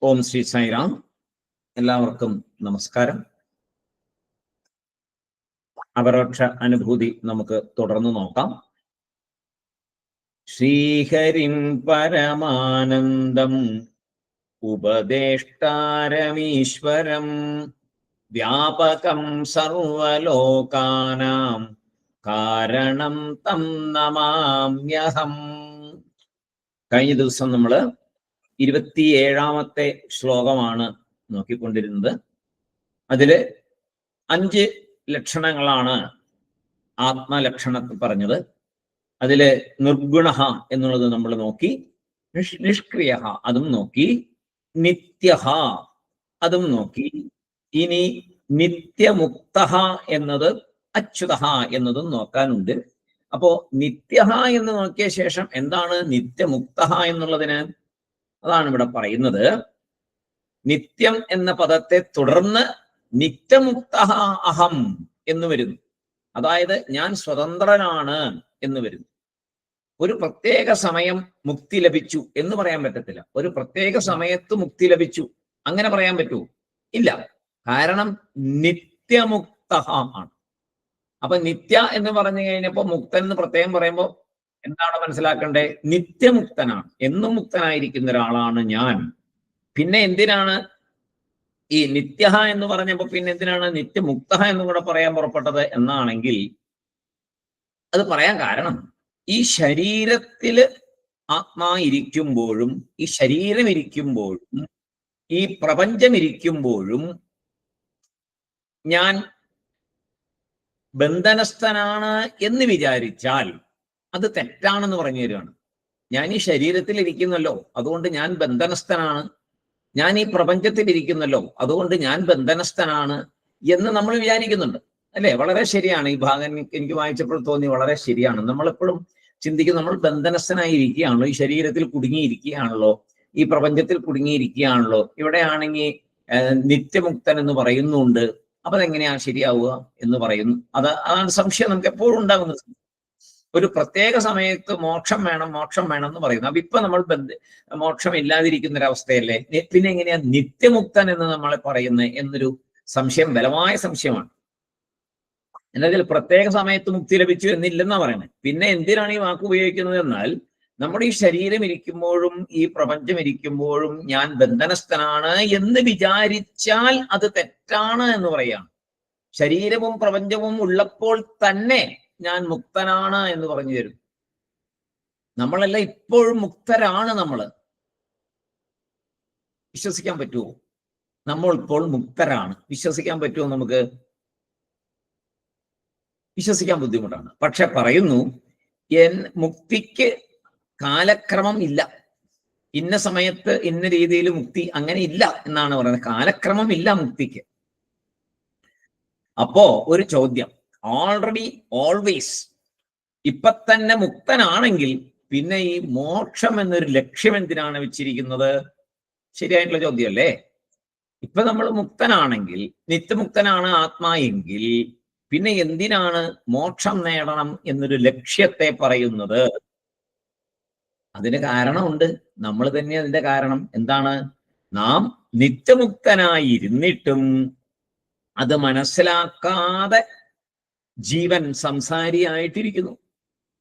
ഓം ശ്രീ സായിറാം. എല്ലാവർക്കും നമസ്കാരം. അപരോക്ഷ അനുഭൂതി നമുക്ക് തുടർന്ന് നോക്കാം. ശ്രീഹരിം പരമാനന്ദം ഉപദേഷ്ടാരമീശ്വരം വ്യാപകം സർവലോകാനാം കാരണം തം നമാമ്യഹം. കഴിഞ്ഞ ദിവസം നമ്മൾ 27ാമത്തെ ശ്ലോകമാണ് നോക്കിക്കൊണ്ടിരുന്നത്. അതില് 5 ലക്ഷണങ്ങളാണ് ആത്മലക്ഷണത്തിൽ പറഞ്ഞത്. അതില് നിർഗുണ എന്നുള്ളത് നമ്മൾ നോക്കി, നിഷ്ക്രിയ അതും നോക്കി, നിത്യ അതും നോക്കി. ഇനി നിത്യമുക്ത എന്നത് അച്യുത എന്നതും നോക്കാനുണ്ട്. അപ്പോ നിത്യ എന്ന് നോക്കിയ ശേഷം എന്താണ് നിത്യമുക്ത എന്നുള്ളതിന്? അതാണ് ഇവിടെ പറയുന്നത്. നിത്യം എന്ന പദത്തെ തുടർന്ന് നിത്യമുക്ത അഹം എന്ന് വരുന്നു. അതായത് ഞാൻ സ്വതന്ത്രനാണ് എന്ന് വരുന്നു. ഒരു പ്രത്യേക സമയം മുക്തി ലഭിച്ചു എന്ന് പറയാൻ പറ്റത്തില്ല. ഒരു പ്രത്യേക സമയത്ത് മുക്തി ലഭിച്ചു അങ്ങനെ പറയാൻ പറ്റുമോ? ഇല്ല. കാരണം നിത്യമുക്ത ആണ്. അപ്പൊ നിത്യ എന്ന് പറഞ്ഞു കഴിഞ്ഞപ്പോ മുക്തൻ എന്ന് പ്രത്യേകം പറയുമ്പോ എന്താണ് മനസ്സിലാക്കണ്ടേ? നിത്യമുക്തനാണ്, എന്നും മുക്തനായിരിക്കുന്ന ഒരാളാണ് ഞാൻ. പിന്നെ എന്തിനാണ് ഈ നിത്യ എന്ന് പറഞ്ഞപ്പോ പിന്നെ എന്തിനാണ് നിത്യമുക്ത എന്നും കൂടെ പറയാൻ പുറപ്പെട്ടത് എന്നാണെങ്കിൽ, അത് പറയാൻ കാരണം ഈ ശരീരത്തില് ആത്മാ ഇരിക്കുമ്പോഴും ഈ ശരീരം ഇരിക്കുമ്പോഴും ഈ പ്രപഞ്ചം ഇരിക്കുമ്പോഴും ഞാൻ ബന്ധനസ്ഥനാണ് എന്ന് വിചാരിച്ചാൽ അത് തെറ്റാണെന്ന് പറഞ്ഞു തരികയാണ്. ഞാൻ ഈ ശരീരത്തിൽ ഇരിക്കുന്നല്ലോ, അതുകൊണ്ട് ഞാൻ ബന്ധനസ്ഥനാണ്. ഞാൻ ഈ പ്രപഞ്ചത്തിൽ ഇരിക്കുന്നല്ലോ, അതുകൊണ്ട് ഞാൻ ബന്ധനസ്ഥനാണ് എന്ന് നമ്മൾ വിചാരിക്കുന്നുണ്ട്, അല്ലേ? വളരെ ശരിയാണ്. ഈ ഭാഗം എനിക്ക് വായിച്ചപ്പോൾ തോന്നി വളരെ ശരിയാണ്. നമ്മളെപ്പോഴും ചിന്തിക്കും നമ്മൾ ബന്ധനസ്ഥനായി ഇരിക്കുകയാണല്ലോ, ഈ ശരീരത്തിൽ കുടുങ്ങിയിരിക്കുകയാണല്ലോ, ഈ പ്രപഞ്ചത്തിൽ കുടുങ്ങിയിരിക്കുകയാണല്ലോ. ഇവിടെ ആണെങ്കിൽ നിത്യമുക്തൻ എന്ന് പറയുന്നുണ്ട്. അപ്പൊ അതെങ്ങനെയാ ശരിയാവുക എന്ന് പറയുന്നു. അതാണ് സംശയം നമുക്ക് എപ്പോഴും ഉണ്ടാകുന്നത്. ഒരു പ്രത്യേക സമയത്ത് മോക്ഷം വേണം എന്ന് പറയുന്നു. അപ്പൊ ഇപ്പൊ നമ്മൾ മോക്ഷം ഇല്ലാതിരിക്കുന്ന ഒരവസ്ഥയല്ലേ, പിന്നെ എങ്ങനെയാ നിത്യമുക്തൻ എന്ന് നമ്മളെ പറയുന്നത് എന്നൊരു സംശയം, ബലമായ സംശയമാണ്. എന്നാൽ പ്രത്യേക സമയത്ത് മുക്തി ലഭിച്ചു എന്നില്ലെന്നാ പറയുന്നത്. പിന്നെ എന്തിനാണ് ഈ വാക്ക് ഉപയോഗിക്കുന്നത് എന്നാൽ, നമ്മുടെ ഈ ശരീരം ഇരിക്കുമ്പോഴും ഈ പ്രപഞ്ചം ഇരിക്കുമ്പോഴും ഞാൻ ബന്ധനസ്ഥനാണ് എന്ന് വിചാരിച്ചാൽ അത് തെറ്റാണ് എന്ന് പറയാണ്. ശരീരവും പ്രപഞ്ചവും ഉള്ളപ്പോൾ തന്നെ ഞാൻ മുക്തനാണ് എന്ന് പറഞ്ഞു തരും. നമ്മളെല്ലാം ഇപ്പോഴും മുക്തരാണ്. നമ്മൾ വിശ്വസിക്കാൻ പറ്റുമോ? നമ്മൾ ഇപ്പോൾ മുക്തരാണ്. വിശ്വസിക്കാൻ പറ്റുമോ? നമുക്ക് വിശ്വസിക്കാൻ ബുദ്ധിമുട്ടാണ്. പക്ഷെ പറയുന്നു മുക്തിക്ക് കാലക്രമം ഇല്ല, ഇന്ന സമയത്ത് ഇന്ന രീതിയിൽ മുക്തി അങ്ങനെ ഇല്ല എന്നാണ് പറയുന്നത്. കാലക്രമം ഇല്ല മുക്തിക്ക്. അപ്പോ ഒരു ചോദ്യം, ഓൾറെഡി ഓൾവേസ് ഇപ്പൊ തന്നെ മുക്തനാണെങ്കിൽ പിന്നെ ഈ മോക്ഷം എന്നൊരു ലക്ഷ്യം എന്തിനാണ് വെച്ചിരിക്കുന്നത്? ശരിയായിട്ടുള്ള ചോദ്യം അല്ലേ? ഇപ്പൊ നമ്മൾ മുക്തനാണെങ്കിൽ, നിത്യമുക്തനാണ് ആത്മാ എങ്കിൽ പിന്നെ എന്തിനാണ് മോക്ഷം നേടണം എന്നൊരു ലക്ഷ്യത്തെ പറയുന്നത്? അതിന് കാരണമുണ്ട്. നമ്മൾ തന്നെ അതിന്റെ കാരണം. എന്താണ്? നാം നിത്യമുക്തനായിരുന്നിട്ടും അത് മനസ്സിലാക്കാതെ ജീവൻ സംസാരിയായിട്ടിരിക്കുന്നു.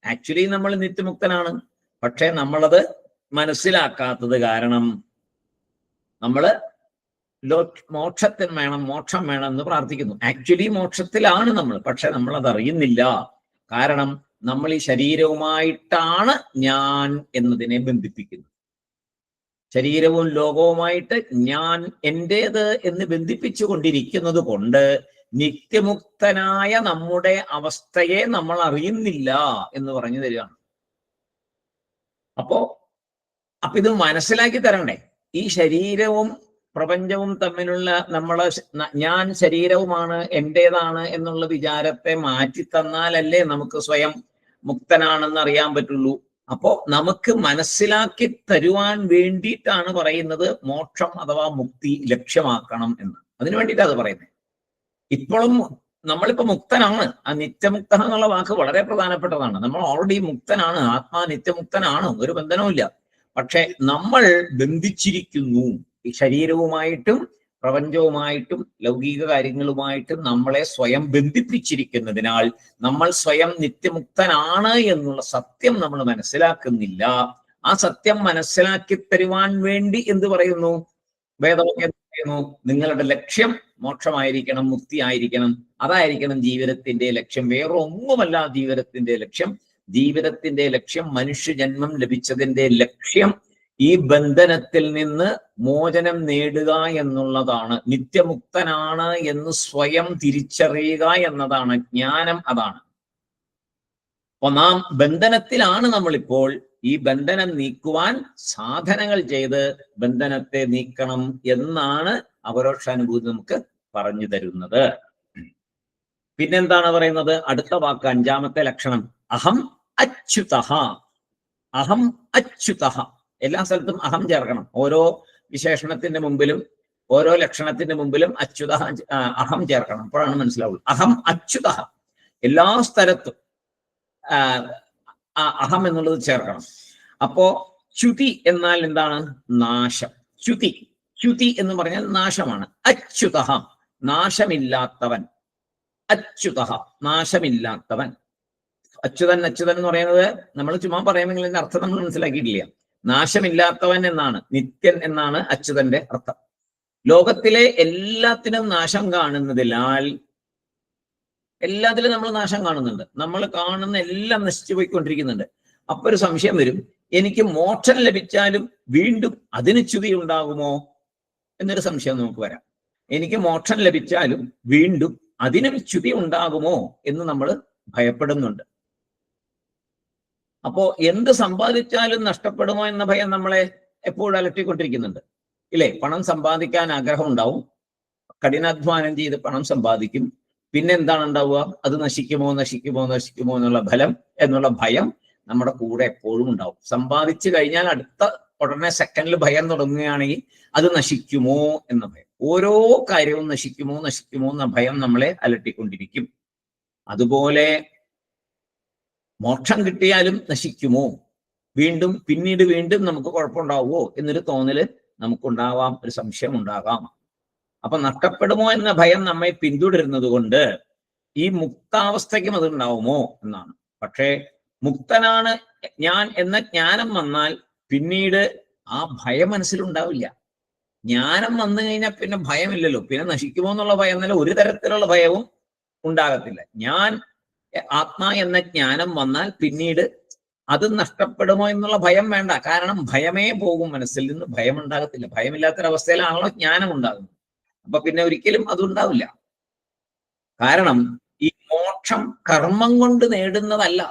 ആക്ച്വലി നമ്മൾ നിത്യമുക്തനാണ്, പക്ഷെ നമ്മളത് മനസ്സിലാക്കാത്തത് കാരണം നമ്മള് മോക്ഷം വേണം എന്ന് പ്രാർത്ഥിക്കുന്നു. ആക്ച്വലി മോക്ഷത്തിലാണ് നമ്മൾ, പക്ഷെ നമ്മളത് അറിയുന്നില്ല. കാരണം നമ്മൾ ഈ ശരീരവുമായിട്ടാണ് ഞാൻ എന്നതിനെ ബന്ധിപ്പിക്കുന്നത്. ശരീരവും ലോകവുമായിട്ട് ഞാൻ എന്റേത് എന്ന് ബന്ധിപ്പിച്ചു കൊണ്ടിരിക്കുന്നത് കൊണ്ട് നിത്യമുക്തനായ നമ്മുടെ അവസ്ഥയെ നമ്മൾ അറിയുന്നില്ല എന്ന് പറഞ്ഞു തരികയാണ്. അപ്പൊ ഇത് മനസ്സിലാക്കി തരണ്ടേ? ഈ ശരീരവും പ്രപഞ്ചവും തമ്മിലുള്ള നമ്മളെ ഞാൻ ശരീരവുമാണ്, എന്റേതാണ് എന്നുള്ള വിചാരത്തെ മാറ്റി തന്നാലല്ലേ നമുക്ക് സ്വയം മുക്തനാണെന്ന് അറിയാൻ പറ്റുള്ളൂ. അപ്പോ നമുക്ക് മനസ്സിലാക്കി തരുവാൻ വേണ്ടിയിട്ടാണ് പറയുന്നത് മോക്ഷം അഥവാ മുക്തി ലക്ഷ്യമാക്കണം എന്ന്. അതിനു വേണ്ടിയിട്ടാണ് അത് പറയുന്നത്. ഇപ്പോഴും നമ്മളിപ്പോ മുക്തനാണ്. ആ നിത്യമുക്ത എന്നുള്ള വാക്ക് വളരെ പ്രധാനപ്പെട്ടതാണ്. നമ്മൾ ഓൾറെഡി മുക്തനാണ്, ആത്മാ നിത്യമുക്തനാണ്, ഒരു ബന്ധനവുമില്ല. പക്ഷെ നമ്മൾ ബന്ധിച്ചിരിക്കുന്നു. ഈ ശരീരവുമായിട്ടും പ്രപഞ്ചവുമായിട്ടും ലൗകിക കാര്യങ്ങളുമായിട്ടും നമ്മളെ സ്വയം ബന്ധിപ്പിച്ചിരിക്കുന്നതിനാൽ നമ്മൾ സ്വയം നിത്യമുക്തനാണ് എന്നുള്ള സത്യം നമ്മൾ മനസ്സിലാക്കുന്നില്ല. ആ സത്യം മനസ്സിലാക്കി തരുവാൻ വേണ്ടി എന്ത് പറയുന്നു? വേദവാക്യം പറയുന്നു, നിങ്ങളുടെ ലക്ഷ്യം മോക്ഷമായിരിക്കണം, മുക്തി ആയിരിക്കണം. അതായിരിക്കണം ജീവിതത്തിന്റെ ലക്ഷ്യം. വേറെ ഒന്നുമല്ല ജീവിതത്തിന്റെ ലക്ഷ്യം. ജീവിതത്തിന്റെ ലക്ഷ്യം, മനുഷ്യജന്മം ലഭിച്ചതിന്റെ ലക്ഷ്യം ഈ ബന്ധനത്തിൽ നിന്ന് മോചനം നേടുക എന്നുള്ളതാണ്. നിത്യമുക്തനാണ് എന്ന് സ്വയം തിരിച്ചറിയുക എന്നതാണ് ജ്ഞാനം. അതാണ്. അപ്പൊ നാം ബന്ധനത്തിലാണ് നമ്മളിപ്പോൾ. ഈ ബന്ധനം നീക്കുവാൻ സാധനങ്ങൾ ചെയ്ത് ബന്ധനത്തെ നീക്കണം എന്നാണ് അപരോക്ഷാനുഭൂതി നമുക്ക് പറഞ്ഞു തരുന്നത്. പിന്നെന്താണ് പറയുന്നത്? അടുത്ത വാക്ക്, അഞ്ചാമത്തെ ലക്ഷണം, അഹം അച്യുതഃ. അഹം അച്യുതഃ. എല്ലാ സ്ഥലത്തും അഹം ചേർക്കണം. ഓരോ വിശേഷണത്തിന്റെ മുമ്പിലും ഓരോ ലക്ഷണത്തിന്റെ മുമ്പിലും അച്യുതഃ അഹം ചേർക്കണം. അപ്പോഴാണ് മനസ്സിലാവുള്ളൂ. അഹം അച്യുതഃ. എല്ലാ സ്ഥലത്തും അഹം എന്നുള്ളത് ചേർക്കണം. അപ്പോ ച്യുതി എന്നാൽ എന്താണ്? നാശം. ച്യുതി, ച്യുതി എന്ന് പറഞ്ഞാൽ നാശമാണ്. അച്യുതഃ, നാശമില്ലാത്തവൻ. അച്യുതഃ, നാശമില്ലാത്തവൻ. അച്യുതൻ, അച്യുതൻ എന്ന് പറയുന്നത് നമ്മൾ ചുമ്മാ പറയുമെങ്കിൽ അതിന്റെ അർത്ഥം നമ്മൾ മനസ്സിലാക്കിയിട്ടില്ല. നാശമില്ലാത്തവൻ എന്നാണ്, നിത്യൻ എന്നാണ് അച്യുതന്റെ അർത്ഥം. ലോകത്തിലെ എല്ലാത്തിനും നാശം കാണുന്നതിനാൽ എല്ലാത്തിലും നമ്മൾ നാശം കാണുന്നുണ്ട്. നമ്മൾ കാണുന്ന എല്ലാം നശിച്ചു പോയിക്കൊണ്ടിരിക്കുന്നുണ്ട്. അപ്പൊ ഒരു സംശയം വരും, എനിക്ക് മോക്ഷം ലഭിച്ചാലും വീണ്ടും അതിന് ച്യുതി ഉണ്ടാകുമോ എന്നൊരു സംശയം നമുക്ക് വരാം. എനിക്ക് മോക്ഷം ലഭിച്ചാലും വീണ്ടും അതിനും ച്യുതി ഉണ്ടാകുമോ എന്ന് നമ്മൾ ഭയപ്പെടുന്നുണ്ട്. അപ്പോ എന്ത് സമ്പാദിച്ചാലും നഷ്ടപ്പെടുമോ എന്ന ഭയം നമ്മളെ എപ്പോഴും അലട്ടിക്കൊണ്ടിരിക്കുന്നുണ്ട്, ഇല്ലേ? പണം സമ്പാദിക്കാൻ ആഗ്രഹം ഉണ്ടാവും, കഠിനാധ്വാനം ചെയ്ത് പണം സമ്പാദിക്കും. പിന്നെ എന്താണ് ഉണ്ടാവുക? അത് നശിക്കുമോ നശിക്കുമോ നശിക്കുമോ എന്നുള്ള ഭയം നമ്മുടെ കൂടെ എപ്പോഴും ഉണ്ടാവും. സമ്പാദിച്ചു കഴിഞ്ഞാൽ അടുത്ത ഉടനെ സെക്കൻഡിൽ ഭയം തുടങ്ങുകയാണെങ്കിൽ അത് നശിക്കുമോ എന്ന ഭയം. ഓരോ കാര്യവും നശിക്കുമോ നശിക്കുമോ എന്ന ഭയം നമ്മളെ അലട്ടിക്കൊണ്ടിരിക്കും. അതുപോലെ മോക്ഷം കിട്ടിയാലും നശിക്കുമോ, വീണ്ടും പിന്നീട് വീണ്ടും നമുക്ക് കുഴപ്പമുണ്ടാവുമോ എന്നൊരു തോന്നല് നമുക്കുണ്ടാവാം, ഒരു സംശയം ഉണ്ടാകാം. അപ്പൊ നഷ്ടപ്പെടുമോ എന്ന ഭയം നമ്മെ പിന്തുടരുന്നത് കൊണ്ട് ഈ മുക്താവസ്ഥയ്ക്കും അത് ഉണ്ടാവുമോ എന്നാണ്. പക്ഷേ മുക്തനാണ് ഞാൻ എന്ന ജ്ഞാനം വന്നാൽ പിന്നീട് ആ ഭയം മനസ്സിലുണ്ടാവില്ല. ജ്ഞാനം വന്നു കഴിഞ്ഞാൽ പിന്നെ ഭയമില്ലല്ലോ. പിന്നെ നശിക്കുമോ എന്നുള്ള ഭയം എന്നല്ല, ഒരു തരത്തിലുള്ള ഭയവും ഉണ്ടാകത്തില്ല. ഞാൻ ആത്മാ എന്ന ജ്ഞാനം വന്നാൽ പിന്നീട് അത് നഷ്ടപ്പെടുമോ എന്നുള്ള ഭയം വേണ്ട. കാരണം ഭയമേ പോകും, മനസ്സിൽ നിന്ന് ഭയം ഉണ്ടാകത്തില്ല. ഭയമില്ലാത്തൊരവസ്ഥയിലാണല്ലോ ജ്ഞാനം ഉണ്ടാകുന്നത്. അപ്പൊ പിന്നെ ഒരിക്കലും അതുണ്ടാവില്ല. കാരണം ഈ മോക്ഷം കർമ്മം കൊണ്ട് നേടുന്നതല്ല.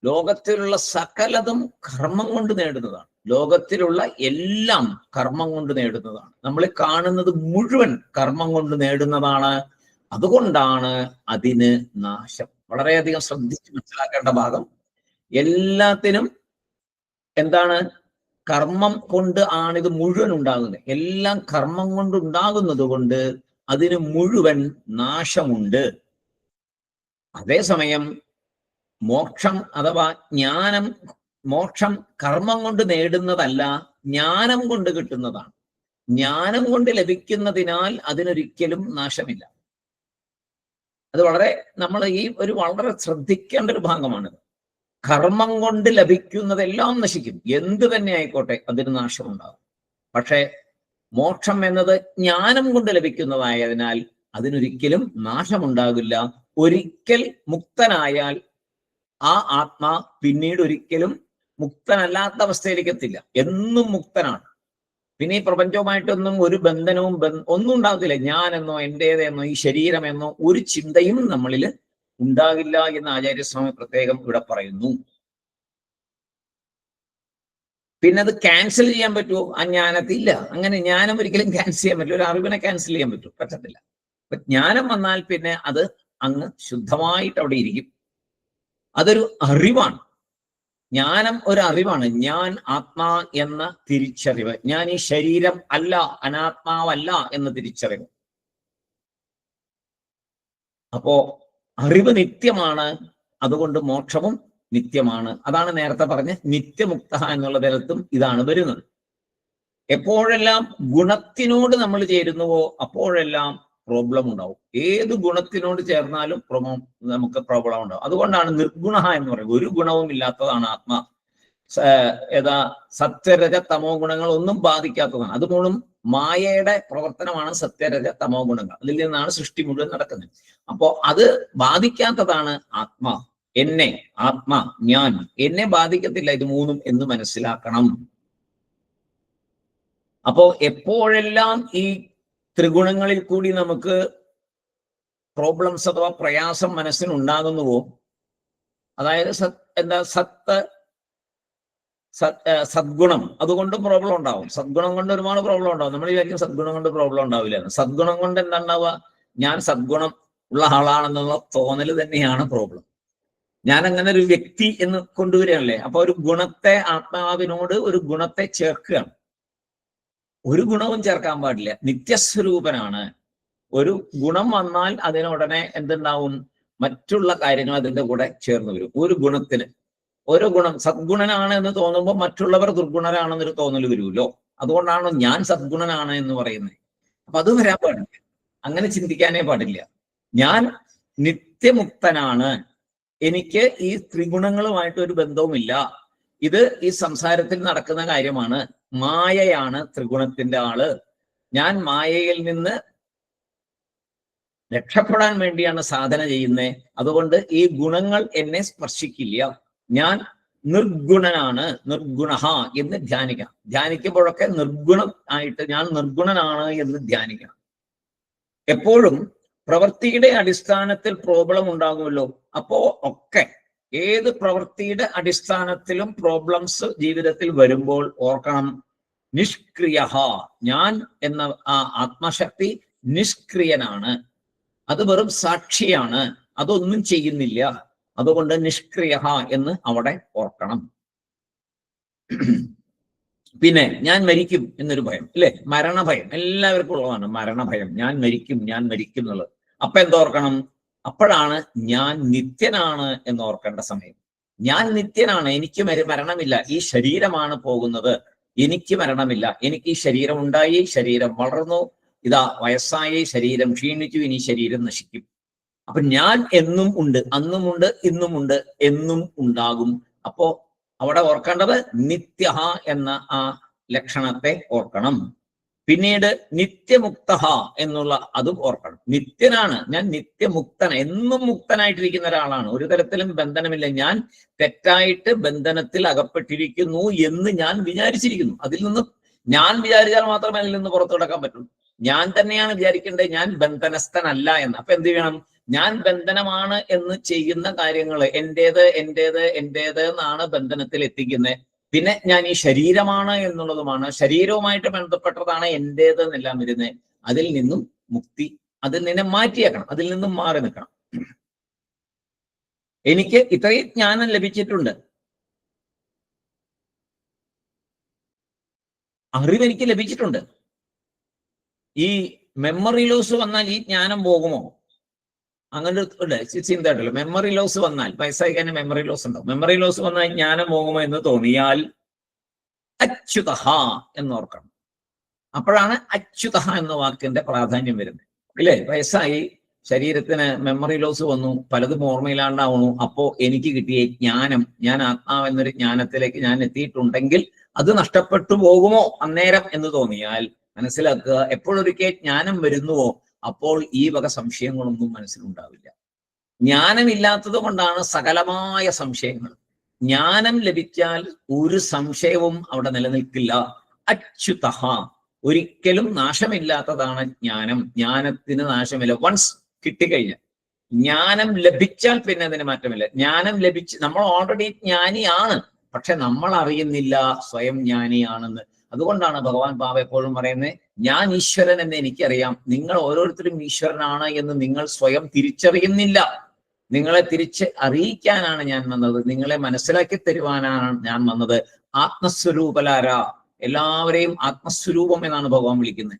ലോകത്തിലുള്ള സകലതും കർമ്മം കൊണ്ട് നേടുന്നതാണ്. ലോകത്തിലുള്ള എല്ലാം കർമ്മം കൊണ്ട് നേടുന്നതാണ്. നമ്മൾ കാണുന്നത് മുഴുവൻ കർമ്മം കൊണ്ട് നേടുന്നതാണ്. അതുകൊണ്ടാണ് അതിന് നാശം. വളരെയധികം ശ്രദ്ധിച്ച് മനസ്സിലാക്കേണ്ട ഭാഗം. എല്ലാത്തിനും എന്താണ്? കർമ്മം കൊണ്ട് ആണിത് മുഴുവൻ ഉണ്ടാകുന്നത്. എല്ലാം കർമ്മം കൊണ്ട് ഉണ്ടാകുന്നത് കൊണ്ട് അതിന് മുഴുവൻ നാശമുണ്ട്. അതേസമയം മോക്ഷം അഥവാ ജ്ഞാനം, മോക്ഷം കർമ്മം കൊണ്ട് നേടുന്നതല്ല, ജ്ഞാനം കൊണ്ട് കിട്ടുന്നതാണ്. ജ്ഞാനം കൊണ്ട് ലഭിക്കുന്നതിനാൽ അതിനൊരിക്കലും നാശമില്ല. അത് നമ്മൾ ഈ വളരെ ശ്രദ്ധിക്കേണ്ട ഒരു ഭാഗമാണിത്. കർമ്മം കൊണ്ട് ലഭിക്കുന്നതെല്ലാം നശിക്കും, എന്ത് തന്നെ ആയിക്കോട്ടെ അതിന് നാശമുണ്ടാകും. പക്ഷെ മോക്ഷം എന്നത് ജ്ഞാനം കൊണ്ട് ലഭിക്കുന്നതായതിനാൽ അതിനൊരിക്കലും നാശമുണ്ടാകില്ല. ഒരിക്കൽ മുക്തനായാൽ ആ ആത്മാ പിന്നീട് ഒരിക്കലും മുക്തനല്ലാത്ത അവസ്ഥയിലേക്ക് എത്തില്ല, എന്നും മുക്തനാണ്. പിന്നെ ഈ പ്രപഞ്ചവുമായിട്ടൊന്നും ഒരു ബന്ധനവും ഒന്നും ഉണ്ടാകത്തില്ല. ഞാനെന്നോ എന്റേതെന്നോ ഈ ശരീരമെന്നോ ഒരു ചിന്തയും നമ്മളിൽ ഉണ്ടാകില്ല എന്ന് ആചാര്യസ്വാമി പ്രത്യേകം ഇവിടെ പറയുന്നു. പിന്നെ അത് ക്യാൻസൽ ചെയ്യാൻ പറ്റുമോ? ആ ജ്ഞാനത്തില്ല. അങ്ങനെ ജ്ഞാനം ഒരിക്കലും ക്യാൻസൽ ചെയ്യാൻ പറ്റില്ല. ഒരു അറിവിനെ ക്യാൻസൽ ചെയ്യാൻ പറ്റത്തില്ല. അപ്പൊ ജ്ഞാനം വന്നാൽ പിന്നെ അത് അങ്ങ് ശുദ്ധമായിട്ട് അവിടെ ഇരിക്കും. അതൊരു അറിവാണ്. ജ്ഞാനം ഒരു അറിവാണ്. ഞാൻ ആത്മാ എന്ന തിരിച്ചറിവ്, ഞാൻ ഈ ശരീരം അല്ല, അനാത്മാവല്ല എന്ന തിരിച്ചറിവ്. അപ്പോ അറിവ് നിത്യമാണ്, അതുകൊണ്ട് മോക്ഷവും നിത്യമാണ്. അതാണ് നേരത്തെ പറഞ്ഞ നിത്യമുക്ത എന്നുള്ള തരത്തും ഇതാണ് വരുന്നത്. എപ്പോഴെല്ലാം ഗുണത്തിനോട് നമ്മൾ ചേരുന്നുവോ അപ്പോഴെല്ലാം പ്രോബ്ലം ഉണ്ടാവും. ഏത് ഗുണത്തിനോട് ചേർന്നാലും നമുക്ക് പ്രോബ്ലം ഉണ്ടാവും. അതുകൊണ്ടാണ് നിർഗുണ എന്ന് പറയുന്നത്. ഒരു ഗുണവും ഇല്ലാത്തതാണ് ആത്മാ. സത്വരജ തമോ ഗുണങ്ങൾ ഒന്നും ബാധിക്കാത്തതാണ്. അതുമൂലം മായയുടെ പ്രവർത്തനമാണ് സത്യരജ തമോ ഗുണങ്ങൾ. അതിൽ നിന്നാണ് സൃഷ്ടി മുഴുവൻ നടക്കുന്നത്. അപ്പോ അത് ബാധിക്കാത്തതാണ് ആത്മാ. എന്നെ, ആത്മാ, ഞാൻ, എന്നെ ബാധിക്കത്തില്ല ഇത് മൂന്നും എന്ന് മനസ്സിലാക്കണം. അപ്പോ എപ്പോഴെല്ലാം ഈ ത്രിഗുണങ്ങളിൽ കൂടി നമുക്ക് പ്രോബ്ലംസ് അഥവാ പ്രയാസം മനസ്സിനുണ്ടാകുന്നുവോ, അതായത് സദ്ഗുണം അതുകൊണ്ടും പ്രോബ്ലം ഉണ്ടാവും. സദ്ഗുണം കൊണ്ട് ഒരുപാട് പ്രോബ്ലം ഉണ്ടാവും. നമ്മൾ വിചാരിക്കും സദ്ഗുണം കൊണ്ട് പ്രോബ്ലം ഉണ്ടാവില്ല. സദ്ഗുണം കൊണ്ട് എന്താ ഉണ്ടാവുക? ഞാൻ സദ്ഗുണം ഉള്ള ആളാണെന്നുള്ള തോന്നൽ തന്നെയാണ് പ്രോബ്ലം. ഞാൻ അങ്ങനെ ഒരു വ്യക്തി എന്ന് കൊണ്ടുവരികയല്ലേ. അപ്പൊ ഒരു ഗുണത്തെ, ആത്മാവിനോട് ഒരു ഗുണത്തെ ചേർക്കുകയാണ്. ഒരു ഗുണവും ചേർക്കാൻ പാടില്ല. നിത്യസ്വരൂപനാണ്. ഒരു ഗുണം വന്നാൽ അതിനുടനെ എന്തുണ്ടാവും? മറ്റുള്ള കാര്യങ്ങൾ അതിന്റെ കൂടെ ചേർന്ന് വരും. ഒരു ഗുണത്തിന് ഓരോ ഗുണം സദ്ഗുണനാണ് എന്ന് തോന്നുമ്പോൾ മറ്റുള്ളവർ ദുർഗുണരാണെന്നൊരു തോന്നൽ വരുമല്ലോ. അതുകൊണ്ടാണ് ഞാൻ സദ്ഗുണനാണ് എന്ന് പറയുന്നത്. അപ്പൊ അത് വരാൻ പാടില്ല. അങ്ങനെ ചിന്തിക്കാനേ പാടില്ല. ഞാൻ നിത്യമുക്തനാണ്. എനിക്ക് ഈ ത്രിഗുണങ്ങളുമായിട്ട് ഒരു ബന്ധവുമില്ല. ഇത് ഈ സംസാരത്തിൽ നടക്കുന്ന കാര്യമാണ്. മായയാണ് ത്രിഗുണത്തിന്റെ ആള്. ഞാൻ മായയിൽ നിന്ന് രക്ഷപ്പെടാൻ വേണ്ടിയാണ് സാധന ചെയ്യുന്നത്. അതുകൊണ്ട് ഈ ഗുണങ്ങൾ എന്നെ സ്പർശിക്കില്ല. ഞാൻ നിർഗുണനാണ്, നിർഗുണ എന്ന് ധ്യാനിക്കണം. ധ്യാനിക്കുമ്പോഴൊക്കെ നിർഗുണം ആയിട്ട് ഞാൻ നിർഗുണനാണ് എന്ന് ധ്യാനിക്കണം. എപ്പോഴും പ്രവൃത്തിയുടെ അടിസ്ഥാനത്തിൽ പ്രോബ്ലം ഉണ്ടാകുമല്ലോ. അപ്പോ ഒക്കെ ഏത് പ്രവൃത്തിയുടെ അടിസ്ഥാനത്തിലും പ്രോബ്ലംസ് ജീവിതത്തിൽ വരുമ്പോൾ ഓർക്കണം, നിഷ്ക്രിയ. ഞാൻ എന്ന ആ ആത്മശക്തി നിഷ്ക്രിയനാണ്. അത് വെറും സാക്ഷിയാണ്, അതൊന്നും ചെയ്യുന്നില്ല. അതുകൊണ്ട് നിഷ്ക്രിയ എന്ന് അവിടെ ഓർക്കണം. പിന്നെ ഞാൻ മരിക്കും എന്നൊരു ഭയം, അല്ലെ? മരണഭയം എല്ലാവർക്കും ഉള്ളതാണ്. മരണഭയം, ഞാൻ മരിക്കും എന്നുള്ളത്. അപ്പൊ എന്തോർക്കണം? അപ്പോഴാണ് ഞാൻ നിത്യനാണ് എന്ന് ഓർക്കേണ്ട സമയം. ഞാൻ നിത്യനാണ്, എനിക്ക് മരണമില്ല. ഈ ശരീരമാണ് പോകുന്നത്, എനിക്ക് മരണമില്ല. എനിക്ക് ഈ ശരീരം ഉണ്ടായി, ശരീരം വളർന്നു, ഇതാ വയസ്സായി, ശരീരം ക്ഷീണിച്ചു, ഇനി ശരീരം നശിക്കും. അപ്പൊ ഞാൻ എന്നും ഉണ്ട്, അന്നുമുണ്ട്, ഇന്നുമുണ്ട്, എന്നും ഉണ്ടാകും. അപ്പോ അവിടെ ഓർക്കേണ്ടത് നിത്യ എന്ന ആ ലക്ഷണത്തെ ഓർക്കണം. പിന്നീട് നിത്യമുക്ത എന്നുള്ള അതും ഓർക്കണം. നിത്യനാണ്, ഞാൻ നിത്യമുക്തൻ, എന്നും മുക്തനായിട്ടിരിക്കുന്ന ഒരാളാണ്. ഒരു തരത്തിലും ബന്ധനമില്ല. ഞാൻ തെറ്റായിട്ട് ബന്ധനത്തിൽ അകപ്പെട്ടിരിക്കുന്നു എന്ന് ഞാൻ വിചാരിച്ചിരിക്കുന്നു. അതിൽ നിന്ന് ഞാൻ വിചാരിച്ചാൽ മാത്രമേ അതിൽ നിന്ന് പുറത്തു കിടക്കാൻ പറ്റുള്ളൂ. ഞാൻ തന്നെയാണ് വിചാരിക്കേണ്ടത് ഞാൻ ബന്ധനസ്ഥനല്ല എന്ന്. അപ്പൊ എന്ത് ചെയ്യണം? ഞാൻ ബന്ധനമാണ് എന്ന് ചെയ്യുന്ന കാര്യങ്ങൾ എന്റേത് എന്നാണ് ബന്ധനത്തിൽ എത്തിക്കുന്നത്. പിന്നെ ഞാൻ ഈ ശരീരമാണ് എന്നുള്ളതുമാണ്, ശരീരവുമായിട്ട് ബന്ധപ്പെട്ടതാണ് എന്റേത് എന്നെല്ലാം വരുന്നത്. അതിൽ നിന്നും മുക്തി, അതിൽ നിന്നെ മാറ്റിയേക്കണം, അതിൽ നിന്നും മാറി നിൽക്കണം. എനിക്ക് ഇത്രയും ജ്ഞാനം ലഭിച്ചിട്ടുണ്ട്, അറിവെനിക്ക് ലഭിച്ചിട്ടുണ്ട്. ഈ മെമ്മറി ലോസ് വന്നാൽ ഈ ജ്ഞാനം പോകുമോ? അങ്ങനെ ചിന്ത ഉണ്ടല്ലോ. മെമ്മറി ലോസ് വന്നാൽ, വയസ്സായി കഴിഞ്ഞാൽ മെമ്മറി ലോസ് ഉണ്ടാവും. മെമ്മറി ലോസ് വന്നാൽ ജ്ഞാനം പോകുമോ എന്ന് തോന്നിയാൽ അച്യുത എന്നോർക്കണം. അപ്പോഴാണ് അച്യുത എന്ന വാക്കിന്റെ പ്രാധാന്യം വരുന്നത്, ഇല്ലേ? വയസ്സായി, ശരീരത്തിന് മെമ്മറി ലോസ് വന്നു, പലതും ഓർമ്മയിലാണ്ടാവുന്നു. അപ്പോ എനിക്ക് കിട്ടിയ ജ്ഞാനം, ഞാൻ ആത്മാവെന്നൊരു ജ്ഞാനത്തിലേക്ക് ഞാൻ എത്തിയിട്ടുണ്ടെങ്കിൽ അത് നഷ്ടപ്പെട്ടു പോകുമോ അന്നേരം എന്ന് തോന്നിയാൽ മനസ്സിലാക്കുക, എപ്പോഴൊരിക്കൽ ജ്ഞാനം വരുന്നുവോ അപ്പോൾ ഈ വക സംശയങ്ങളൊന്നും മനസ്സിലുണ്ടാവില്ല. ജ്ഞാനമില്ലാത്തത് കൊണ്ടാണ് സകലമായ സംശയങ്ങൾ. ജ്ഞാനം ലഭിച്ചാൽ ഒരു സംശയവും അവിടെ നിലനിൽക്കില്ല. അച്യുത, ഒരിക്കലും നാശമില്ലാത്തതാണ് ജ്ഞാനം. ജ്ഞാനത്തിന് നാശമില്ല. വൺസ് കിട്ടിക്കഴിഞ്ഞാൽ, ജ്ഞാനം ലഭിച്ചാൽ പിന്നെ അതിന് മാറ്റമില്ല. ജ്ഞാനം ലഭിച്ച് നമ്മൾ ഓൾറെഡി ജ്ഞാനിയാണ്, പക്ഷെ നമ്മൾ അറിയുന്നില്ല സ്വയം ജ്ഞാനിയാണെന്ന്. അതുകൊണ്ടാണ് ഭഗവാൻ ബാബ എപ്പോഴും പറയുന്നത്, ഞാൻ ഈശ്വരൻ എന്ന് എനിക്കറിയാം, നിങ്ങൾ ഓരോരുത്തരും ഈശ്വരനാണ് എന്ന് നിങ്ങൾ സ്വയം തിരിച്ചറിയുന്നില്ല. നിങ്ങളെ തിരിച്ച് അറിയിക്കാനാണ് ഞാൻ വന്നത്, നിങ്ങളെ മനസ്സിലാക്കി തരുവാനാണ് ഞാൻ വന്നത്. ആത്മസ്വരൂപലാര, എല്ലാവരെയും ആത്മസ്വരൂപം എന്നാണ് ഭഗവാൻ വിളിക്കുന്നത്.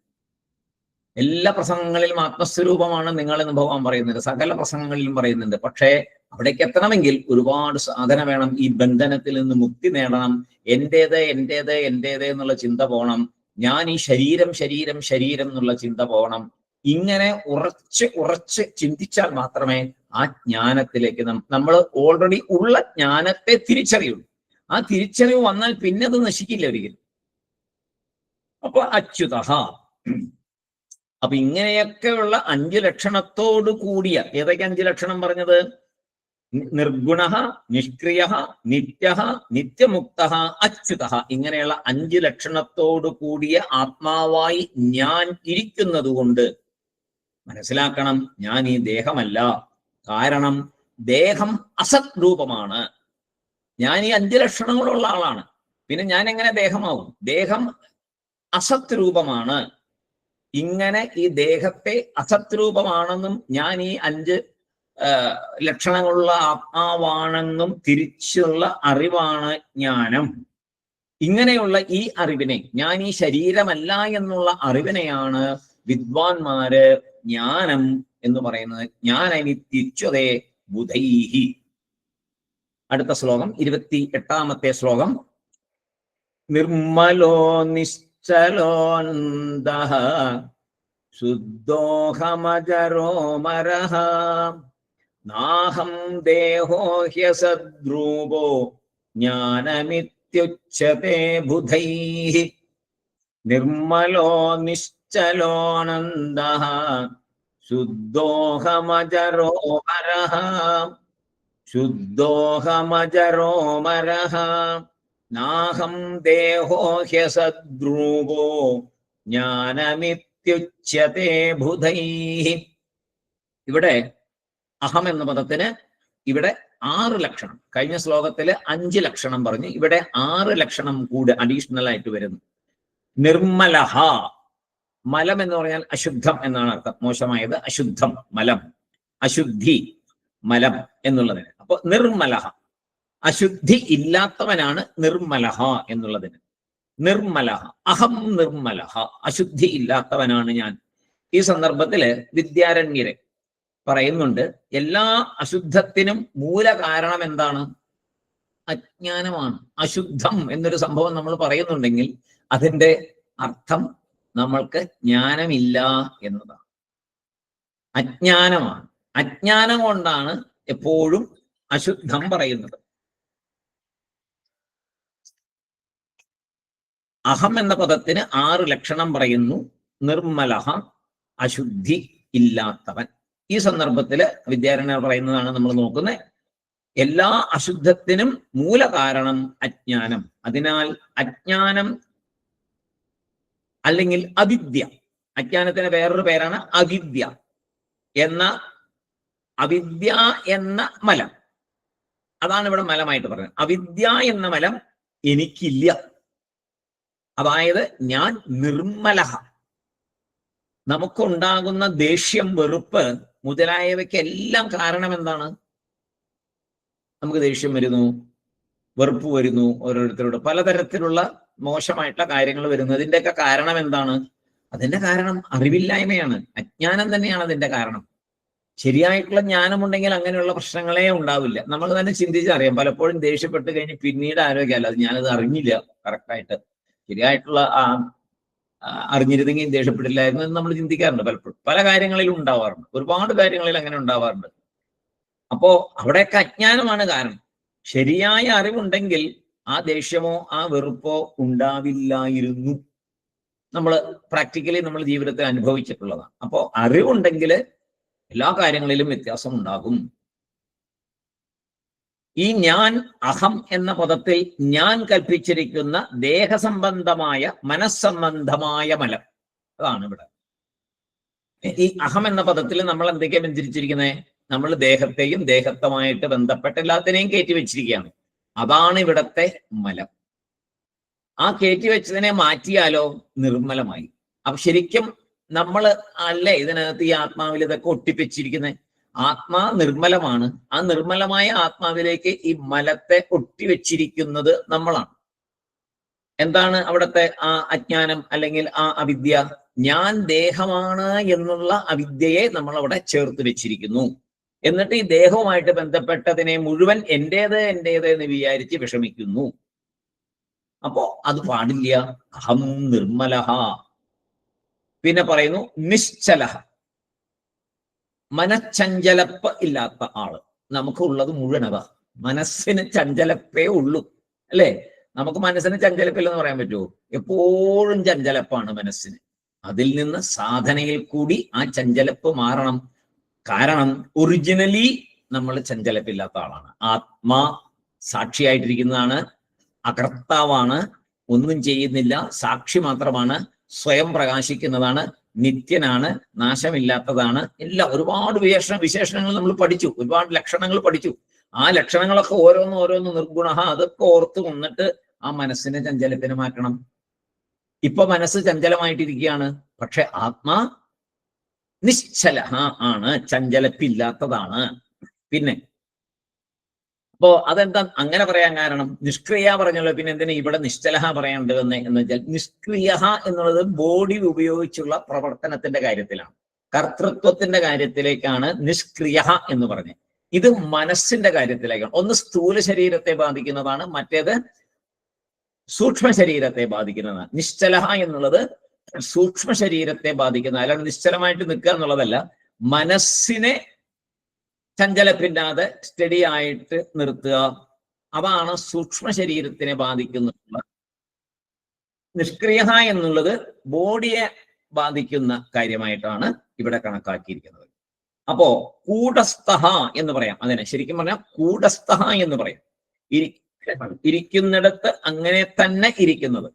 എല്ലാ പ്രസംഗങ്ങളിലും ആത്മസ്വരൂപമാണ് നിങ്ങളെന്ന് ഭഗവാൻ പറയുന്നുണ്ട്, സകല പ്രസംഗങ്ങളിലും പറയുന്നുണ്ട്. പക്ഷേ അവിടേക്ക് എത്തണമെങ്കിൽ ഒരുപാട് സാധന വേണം. ഈ ബന്ധനത്തിൽ നിന്ന് മുക്തി നേടണം. എന്റേത് എന്നുള്ള ചിന്ത പോകണം. ഞാൻ ഈ ശരീരം ശരീരം ശരീരം എന്നുള്ള ചിന്ത പോകണം. ഇങ്ങനെ ഉറച്ച് ചിന്തിച്ചാൽ മാത്രമേ ആ ജ്ഞാനത്തിലേക്ക് നമ്മൾ ഓൾറെഡി ഉള്ള ജ്ഞാനത്തെ തിരിച്ചറിയുള്ളൂ. ആ തിരിച്ചറിവ് വന്നാൽ പിന്നെ അത് നശിക്കില്ല ഒരിക്കലും. അപ്പൊ അച്യുതഃ. അപ്പൊ ഇങ്ങനെയൊക്കെയുള്ള 5 ലക്ഷണത്തോടു കൂടിയ, ഏതൊക്കെ 5 ലക്ഷണം പറഞ്ഞത്? നിർഗുണ, നിഷ്ക്രിയ, നിത്യ, നിത്യമുക്ത, അച്യുതഃ. ഇങ്ങനെയുള്ള 5 ലക്ഷണത്തോടു കൂടിയ ആത്മാവായി ഞാൻ ഇരിക്കുന്നത് കൊണ്ട് മനസ്സിലാക്കണം, ഞാൻ ഈ ദേഹമല്ല. കാരണം ദേഹം അസത് രൂപമാണ്. ഞാൻ ഈ 5 ലക്ഷണങ്ങളുള്ള ആളാണ്. പിന്നെ ഞാൻ എങ്ങനെ ദേഹമാവും? ദേഹം അസത് രൂപമാണ്. ഇങ്ങനെ ഈ ദേഹത്തെ അസത് രൂപമാണെന്നും ഞാൻ ഈ 5 ലക്ഷണങ്ങളുള്ള ആത്മാവാണെന്നും തിരിച്ചുള്ള അറിവാണ് ജ്ഞാനം. ഇങ്ങനെയുള്ള ഈ അറിവിനെ, ഞാൻ ഈ ശരീരമല്ല എന്നുള്ള അറിവിനെയാണ് വിദ്വാൻമാര് ജ്ഞാനം എന്ന് പറയുന്നത്. ജ്ഞാനനിത്യുച്യതേ ബുധൈഹി. അടുത്ത ശ്ലോകം 28ാമത്തെ ശ്ലോകം. നിർമ്മലോ നിശ്ചലോന്ദഃ ശുദ്ധോഹമജരോമരഃ നാഹം ദേഹോ ഹ്യസദ്രൂപോ ജ്ഞാനമിത്യുച്യതേ ബുധൈഹി. നിർമ്മലോ നിശ്ചലോനന്ദഃ ശുദ്ധോഹമജരോമരഃ ശുദ്ധോഹമജരോമരഃ നാഹം ദേഹോ ഹ്യസദ്രൂപോ ജ്ഞാനമിത്യുച്യതേ ബുധൈഹി. ഇവിടെ അഹം എന്ന പദത്തിന് ഇവിടെ 6 ലക്ഷണം. കഴിഞ്ഞ ശ്ലോകത്തില് 5 ലക്ഷണം പറഞ്ഞു. ഇവിടെ 6 ലക്ഷണം കൂടെ അഡീഷണൽ ആയിട്ട് വരുന്നു. നിർമ്മലഹ. മലം എന്ന് പറഞ്ഞാൽ അശുദ്ധം എന്നാണ് അർത്ഥം. മോശമായത് അശുദ്ധം, മലം, അശുദ്ധി, മലം എന്നുള്ളതിന്. അപ്പൊ നിർമ്മലഹ, അശുദ്ധി ഇല്ലാത്തവനാണ് നിർമ്മലഹ എന്നുള്ളതിന്. നിർമ്മലഹ, അഹം നിർമ്മലഹ, അശുദ്ധി ഇല്ലാത്തവനാണ് ഞാൻ. ഈ സന്ദർഭത്തില് വിദ്യാരണ്യര് പറയുന്നുണ്ട്, എല്ലാ അശുദ്ധത്തിനും മൂല കാരണം എന്താണ്? അജ്ഞാനമാണ്. അശുദ്ധം എന്നൊരു സംഭവം നമ്മൾ പറയുന്നുണ്ടെങ്കിൽ അതിന്റെ അർത്ഥം നമ്മൾക്ക് ജ്ഞാനമില്ല എന്നതാണ്. അജ്ഞാനമാണ്. അജ്ഞാനം കൊണ്ടാണ് എപ്പോഴും അശുദ്ധം പറയുന്നത്. അഹം എന്ന പദത്തിന് 6 ലക്ഷണം പറയുന്നു. നിർമ്മലഹ, അശുദ്ധി ഇല്ലാത്തവൻ. ഈ സന്ദർഭത്തില് വിദ്യാരണ്യർ പറയുന്നതാണ് നമ്മൾ നോക്കുന്നത്. എല്ലാ അശുദ്ധത്തിനും മൂല കാരണം അജ്ഞാനം. അതിനാൽ അജ്ഞാനം അല്ലെങ്കിൽ അവിദ്യ, അജ്ഞാനത്തിന് വേറൊരു പേരാണ് അവിദ്യ എന്ന, അവിദ്യ എന്ന മലം. അതാണ് ഇവിടെ മലമായിട്ട് പറയുന്നത്. അവിദ്യ എന്ന മലം എനിക്കില്ല. അതായത് ഞാൻ നിർമ്മലഹ. നമുക്കുണ്ടാകുന്ന ദേഷ്യം, വെറുപ്പ് മുതലായവയ്ക്കെല്ലാം കാരണം എന്താണ്? നമുക്ക് ദേഷ്യം വരുന്നു, വെറുപ്പ് വരുന്നു, ഓരോരുത്തരോട് പലതരത്തിലുള്ള മോശമായിട്ടുള്ള കാര്യങ്ങൾ വരുന്നു. അതിൻ്റെയൊക്കെ കാരണം എന്താണ്? അതിന്റെ കാരണം അറിവില്ലായ്മയാണ്. അജ്ഞാനം തന്നെയാണ് അതിന്റെ കാരണം. ശരിയായിട്ടുള്ള ജ്ഞാനമുണ്ടെങ്കിൽ അങ്ങനെയുള്ള പ്രശ്നങ്ങളേ ഉണ്ടാവില്ല. നമ്മൾ തന്നെ ചിന്തിച്ചറിയാം. പലപ്പോഴും ദേഷ്യപ്പെട്ട് കഴിഞ്ഞ് പിന്നീട് ആലോചിക്കാമല്ലോ, അത് ഞാനത് അറിഞ്ഞില്ല കറക്റ്റായിട്ട്. ശരിയായിട്ടുള്ള അറിഞ്ഞിരുന്നെങ്കിൽ ദേഷ്യപ്പെട്ടില്ലായിരുന്നു എന്ന് നമ്മൾ ചിന്തിക്കാറുണ്ട്. പലപ്പോഴും പല കാര്യങ്ങളിലും ഉണ്ടാവാറുണ്ട്. ഒരുപാട് കാര്യങ്ങളിൽ അങ്ങനെ ഉണ്ടാവാറുണ്ട്. അപ്പോ അവിടെയൊക്കെ അജ്ഞാനമാണ് കാരണം. ശരിയായ അറിവുണ്ടെങ്കിൽ ആ ദേഷ്യമോ ആ വെറുപ്പോ ഉണ്ടാവില്ലായിരുന്നു. നമ്മൾ പ്രാക്ടിക്കലി നമ്മൾ ജീവിതത്തിൽ അനുഭവിച്ചിട്ടുള്ളതാണ്. അപ്പോൾ അറിവുണ്ടെങ്കിൽ എല്ലാ കാര്യങ്ങളിലും വ്യത്യാസം ഉണ്ടാകും. ഈ ഞാൻ, അഹം എന്ന പദത്തിൽ ഞാൻ കൽപ്പിച്ചിരിക്കുന്ന ദേഹസംബന്ധമായ, മനസ്സംബന്ധമായ മലം, അതാണ് ഇവിടെ. ഈ അഹം എന്ന പദത്തിൽ നമ്മൾ എന്തൊക്കെയാണ് ബന്ധിച്ചിരിക്കുന്നത്? നമ്മൾ ദേഹത്തെയും ദേഹത്തുമായിട്ട് ബന്ധപ്പെട്ട എല്ലാത്തിനെയും കയറ്റി വെച്ചിരിക്കുകയാണ്. അതാണ് ഇവിടത്തെ മലം. ആ കയറ്റി വെച്ചതിനെ മാറ്റിയാലോ നിർമ്മലമായി. അപ്പൊ ശരിക്കും നമ്മൾ അല്ലേ ഇതിനകത്ത് ഈ ആത്മാവിൽ ഇതൊക്കെ ഒട്ടിപ്പിച്ചിരിക്കുന്നത്? ആത്മാ നിർമ്മലമാണ്. ആ നിർമ്മലമായ ആത്മാവിലേക്ക് ഈ മലത്തെ ഒട്ടിവെച്ചിരിക്കുന്നത് നമ്മളാണ്. എന്താണ് അവിടുത്തെ ആ അജ്ഞാനം അല്ലെങ്കിൽ ആ അവിദ്യ? ഞാൻ ദേഹമാണ് എന്നുള്ള അവിദ്യയെ നമ്മൾ അവിടെ ചേർത്ത് വെച്ചിരിക്കുന്നു. എന്നിട്ട് ഈ ദേഹവുമായിട്ട് ബന്ധപ്പെട്ടതിനെ മുഴുവൻ എന്റേത് എന്റേത് എന്ന് വിചാരിച്ച് വിഷമിക്കുന്നു. അപ്പോ അത് പാടില്ല. അഹം നിർമ്മലഹ. പിന്നെ പറയുന്നു നിശ്ചലഹ, മനച്ചഞ്ചലപ്പ് ഇല്ലാത്ത ആള്. നമുക്ക് ഉള്ളത് മുഴുവൻ അതാ. മനസ്സിന് ചഞ്ചലപ്പേ ഉള്ളൂ, അല്ലേ? നമുക്ക് മനസ്സിന് ചഞ്ചലപ്പില്ലെന്ന് പറയാൻ പറ്റുമോ? എപ്പോഴും ചഞ്ചലപ്പാണ് മനസ്സിന്. അതിൽ നിന്ന് സാധനയിൽ കൂടി ആ ചഞ്ചലപ്പ് മാറണം. കാരണം ഒറിജിനലി നമ്മൾ ചഞ്ചലപ്പില്ലാത്ത ആളാണ്. ആത്മാ സാക്ഷിയായിട്ടിരിക്കുന്നതാണ്, അകർത്താവാണ്, ഒന്നും ചെയ്യുന്നില്ല, സാക്ഷി മാത്രമാണ്, സ്വയം പ്രകാശിക്കുന്നതാണ്, നിത്യനാണ്, നാശമില്ലാത്തതാണ്. എല്ലാം ഒരുപാട് വിശേഷണങ്ങൾ നമ്മൾ പഠിച്ചു, ഒരുപാട് ലക്ഷണങ്ങൾ പഠിച്ചു. ആ ലക്ഷണങ്ങളൊക്കെ ഓരോന്ന് നിർഗുണ, അതൊക്കെ ഓർത്ത് വന്നിട്ട് ആ മനസ്സിനെ ചഞ്ചലപ്പിനെ മാറ്റണം. ഇപ്പൊ മനസ്സ് ചഞ്ചലമായിട്ടിരിക്കുകയാണ്, പക്ഷെ ആത്മാ നിശ്ചല ആണ്, ചഞ്ചലപ്പില്ലാത്തതാണ്. പിന്നെ അപ്പോ അതെന്താ അങ്ങനെ പറയാൻ കാരണം? നിഷ്ക്രിയ പറഞ്ഞല്ലോ, പിന്നെ എന്തിനാ ഇവിടെ നിശ്ചലഹ പറയേണ്ടത് എന്ന് വെച്ചാൽ, നിഷ്ക്രിയ എന്നുള്ളത് ബോഡി ഉപയോഗിച്ചുള്ള പ്രവർത്തനത്തിന്റെ കാര്യത്തിലാണ്, കർത്തൃത്വത്തിന്റെ കാര്യത്തിലേക്കാണ് നിഷ്ക്രിയ എന്ന് പറഞ്ഞത്. ഇത് മനസ്സിന്റെ കാര്യത്തിലേക്കാണ്. ഒന്ന് സ്ഥൂല ശരീരത്തെ ബാധിക്കുന്നതാണ്, മറ്റേത് സൂക്ഷ്മ ശരീരത്തെ ബാധിക്കുന്നതാണ്. നിശ്ചലഹ എന്നുള്ളത് സൂക്ഷ്മ ശരീരത്തെ ബാധിക്കുന്ന, അല്ലാതെ നിശ്ചലമായിട്ട് നിൽക്കുക എന്നുള്ളതല്ല. മനസ്സിനെ ചഞ്ചലപ്പില്ലാതെ സ്റ്റഡി ആയിട്ട് നിർത്തുക, അതാണ് സൂക്ഷ്മ ശരീരത്തിനെ ബാധിക്കുന്ന. നിഷ്ക്രിയ എന്നുള്ളത് ബോഡിയെ ബാധിക്കുന്ന കാര്യമായിട്ടാണ് ഇവിടെ കണക്കാക്കിയിരിക്കുന്നത്. അപ്പോ കൂടസ്ഥ എന്ന് പറയാം, അതിനെ ശരിക്കും പറഞ്ഞാൽ കൂടസ്ഥ എന്ന് പറയാം. ഇരിക്കുന്നിടത്ത് അങ്ങനെ തന്നെ ഇരിക്കുന്നത്,